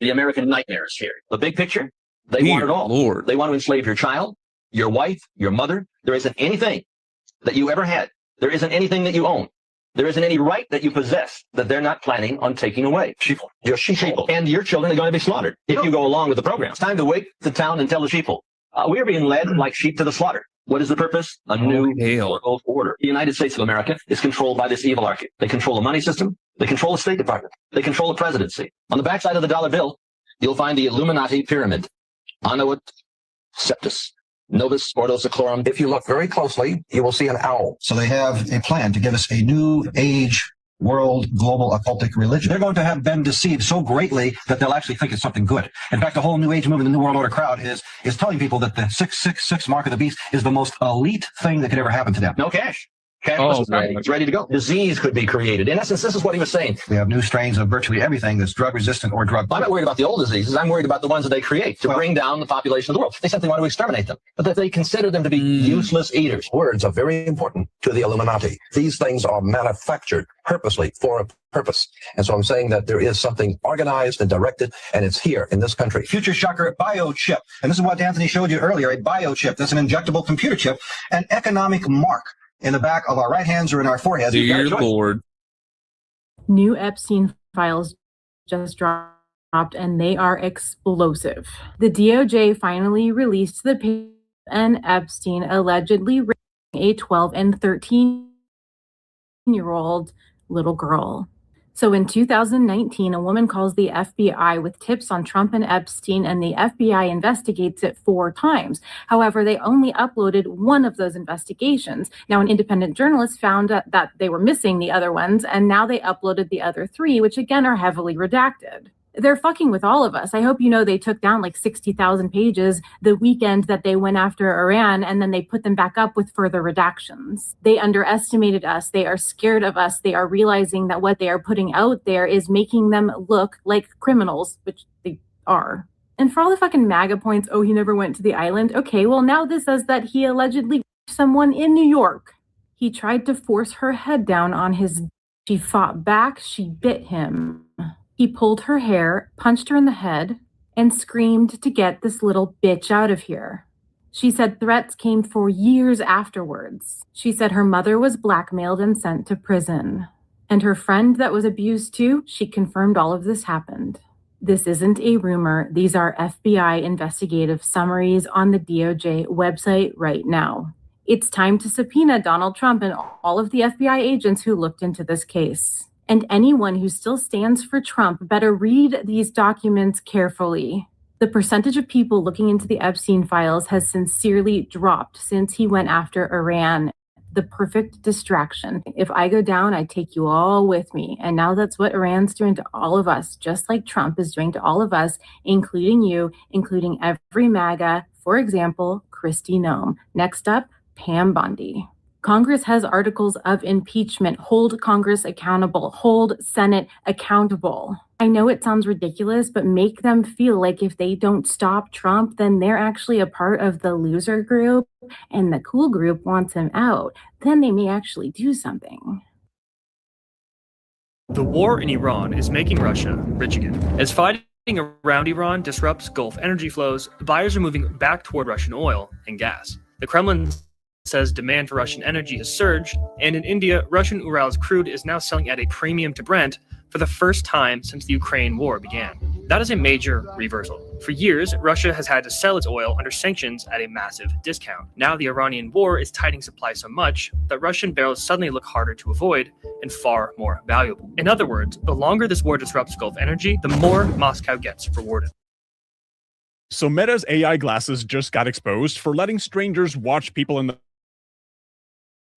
The American nightmare is here. The big picture, they want it all. Lord. They want to enslave your child, your wife, your mother. There isn't anything that you ever had. There isn't anything that you own. There isn't any right that you possess that they're not planning on taking away. Sheeple. Your sheeple. And your children are going to be slaughtered if you go along with the program. It's time to wake the town and tell the sheeple. We are being led like sheep to the slaughter. What is the purpose? A new world order. The United States of America is controlled by this evil archy. They control the money system. They control the State Department. They control the presidency. On the backside of the dollar bill, you'll find the Illuminati pyramid. Annuit Septus. Novus Ordo Seclorum. If you look very closely, you will see an owl. So they have a plan to give us a new age world global occultic religion. They're going to have been deceived so greatly that they'll actually think it's something good. In fact, the whole New Age movement, the New World Order crowd is telling people that the 666 mark of the beast is the most elite thing that could ever happen to them. No cash. It's ready to go. Disease could be created. In essence, this is what he was saying. We have new strains of virtually everything that's drug resistant or drug. I'm not worried about the old diseases. I'm worried about the ones that they create to bring down the population of the world. They simply want to exterminate them, but that they consider them to be useless eaters. Words are very important to the Illuminati. These things are manufactured purposely for a purpose. And so I'm saying that there is something organized and directed, and it's here in this country. Future shocker biochip. And this is what Anthony showed you earlier, a biochip. That's an injectable computer chip, an economic mark in the back of our right hands or in our foreheads. Dear Lord. New Epstein files just dropped, and they are explosive. The DOJ finally released the paper and Epstein allegedly raping a 12 and 13-year-old little girl. So in 2019, a woman calls the FBI with tips on Trump and Epstein, and the FBI investigates it 4 times. However, they only uploaded one of those investigations. Now, an independent journalist found that they were missing the other ones, and now they uploaded the other 3, which again are heavily redacted. They're fucking with all of us. I hope you know they took down like 60,000 pages the weekend that they went after Iran, and then they put them back up with further redactions. They underestimated us. They are scared of us. They are realizing that what they are putting out there is making them look like criminals, which they are. And for all the fucking MAGA points, oh, he never went to the island. Okay, well, now this says that he allegedly raped someone in New York. He tried to force her head down on his... She fought back. She bit him. He pulled her hair, punched her in the head, and screamed to get this little bitch out of here. She said threats came for years afterwards. She said her mother was blackmailed and sent to prison. And her friend that was abused too, she confirmed all of this happened. This isn't a rumor. These are FBI investigative summaries on the DOJ website right now. It's time to subpoena Donald Trump and all of the FBI agents who looked into this case. And anyone who still stands for Trump better read these documents carefully. The percentage of people looking into the Epstein files has sincerely dropped since he went after Iran. The perfect distraction. If I go down, I take you all with me. And now that's what Iran's doing to all of us, just like Trump is doing to all of us, including you, including every MAGA. For example, Kristi Noem. Next up, Pam Bondi. Congress has articles of impeachment. Hold Congress accountable. Hold Senate accountable. I know it sounds ridiculous, but make them feel like if they don't stop Trump, then they're actually a part of the loser group and the cool group wants him out. Then they may actually do something. The war in Iran is making Russia rich again. As fighting around Iran disrupts Gulf energy flows, buyers are moving back toward Russian oil and gas. The Kremlin says demand for Russian energy has surged, and in India, Russian Urals crude is now selling at a premium to Brent for the first time since the Ukraine war began. That is a major reversal. For years, Russia has had to sell its oil under sanctions at a massive discount. Now the Iranian war is tightening supply so much that Russian barrels suddenly look harder to avoid and far more valuable. In other words, the longer this war disrupts Gulf energy, the more Moscow gets rewarded. So Meta's AI glasses just got exposed for letting strangers watch people in the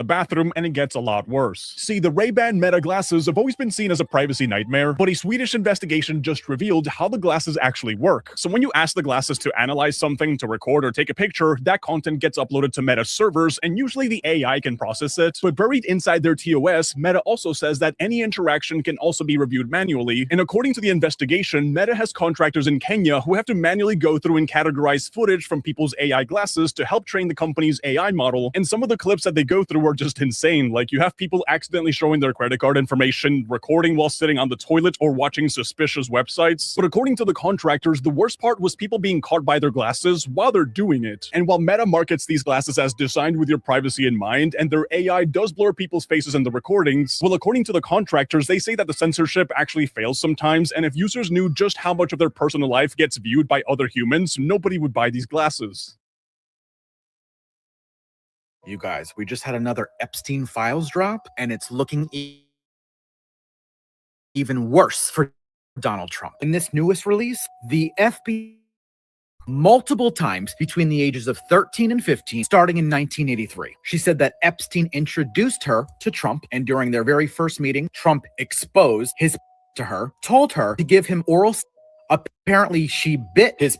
bathroom, and it gets a lot worse. See, the Ray-Ban Meta glasses have always been seen as a privacy nightmare, but a Swedish investigation just revealed how the glasses actually work. So when you ask the glasses to analyze something, to record or take a picture, that content gets uploaded to Meta's servers, and usually the AI can process it. But buried inside their TOS, Meta also says that any interaction can also be reviewed manually, and according to the investigation, Meta has contractors in Kenya who have to manually go through and categorize footage from people's AI glasses to help train the company's AI model, and some of the clips that they go through are just insane. Like, you have people accidentally showing their credit card information, recording while sitting on the toilet, or watching suspicious websites. But according to the contractors, the worst part was people being caught by their glasses while they're doing it. And while Meta markets these glasses as designed with your privacy in mind, and their AI does blur people's faces in the recordings, well, according to the contractors, they say that the censorship actually fails sometimes, and if users knew just how much of their personal life gets viewed by other humans, nobody would buy these glasses. You guys, we just had another Epstein files drop, and it's looking even worse for Donald Trump. In this newest release, the FBI multiple times between the ages of 13 and 15, starting in 1983. She said that Epstein introduced her to Trump, and during their very first meeting, Trump exposed his to her, told her to give him oral. Apparently, she bit his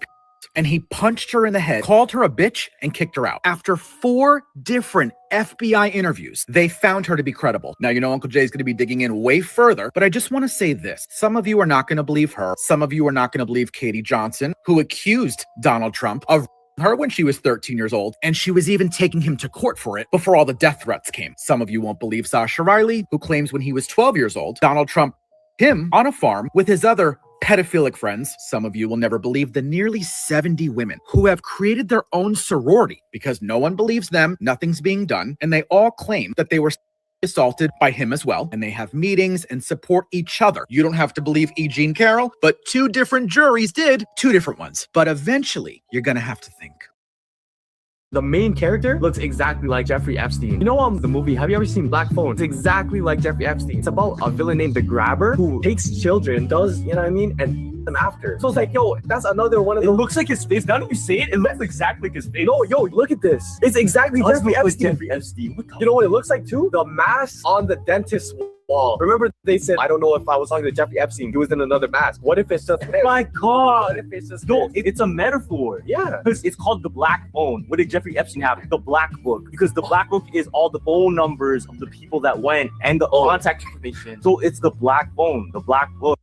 and he punched her in the head, called her a bitch, and kicked her out. After 4 different FBI interviews, they found her to be credible. Now, you know Uncle Jay's going to be digging in way further, but I just want to say this. Some of you are not going to believe her. Some of you are not going to believe Katie Johnson, who accused Donald Trump of her when she was 13 years old, and she was even taking him to court for it before all the death threats came. Some of you won't believe Sasha Riley, who claims when he was 12 years old, Donald Trump him on a farm with his other pedophilic friends. Some of you will never believe the nearly 70 women who have created their own sorority because no one believes them, nothing's being done, and they all claim that they were assaulted by him as well, and they have meetings and support each other. You don't have to believe E. Jean Carroll, but 2 different juries did, 2 different ones. But eventually, you're gonna have to think. The main character looks exactly like Jeffrey Epstein. You know the movie, have you ever seen Black Phone? It's exactly like Jeffrey Epstein. It's about a villain named the Grabber who takes children, does, you know what I mean, and them after. So it's like, yo, that's another one of the— It looks like his face. Now that you say it, it looks exactly like his face. No, yo, look at this. It's exactly Jeffrey Epstein. You know what it looks like too? The mask on the dentist's wall. Remember they said, I don't know if I was talking to Jeffrey Epstein, he was in another mask. What if it's just him? My God. What if it's just no, it's a metaphor. Yeah. Because it's called the Black Phone. What did Jeffrey Epstein have? The Black Book. Because the Black Book is all the phone numbers of the people that went and the contact information. So it's the Black Phone, the Black Book.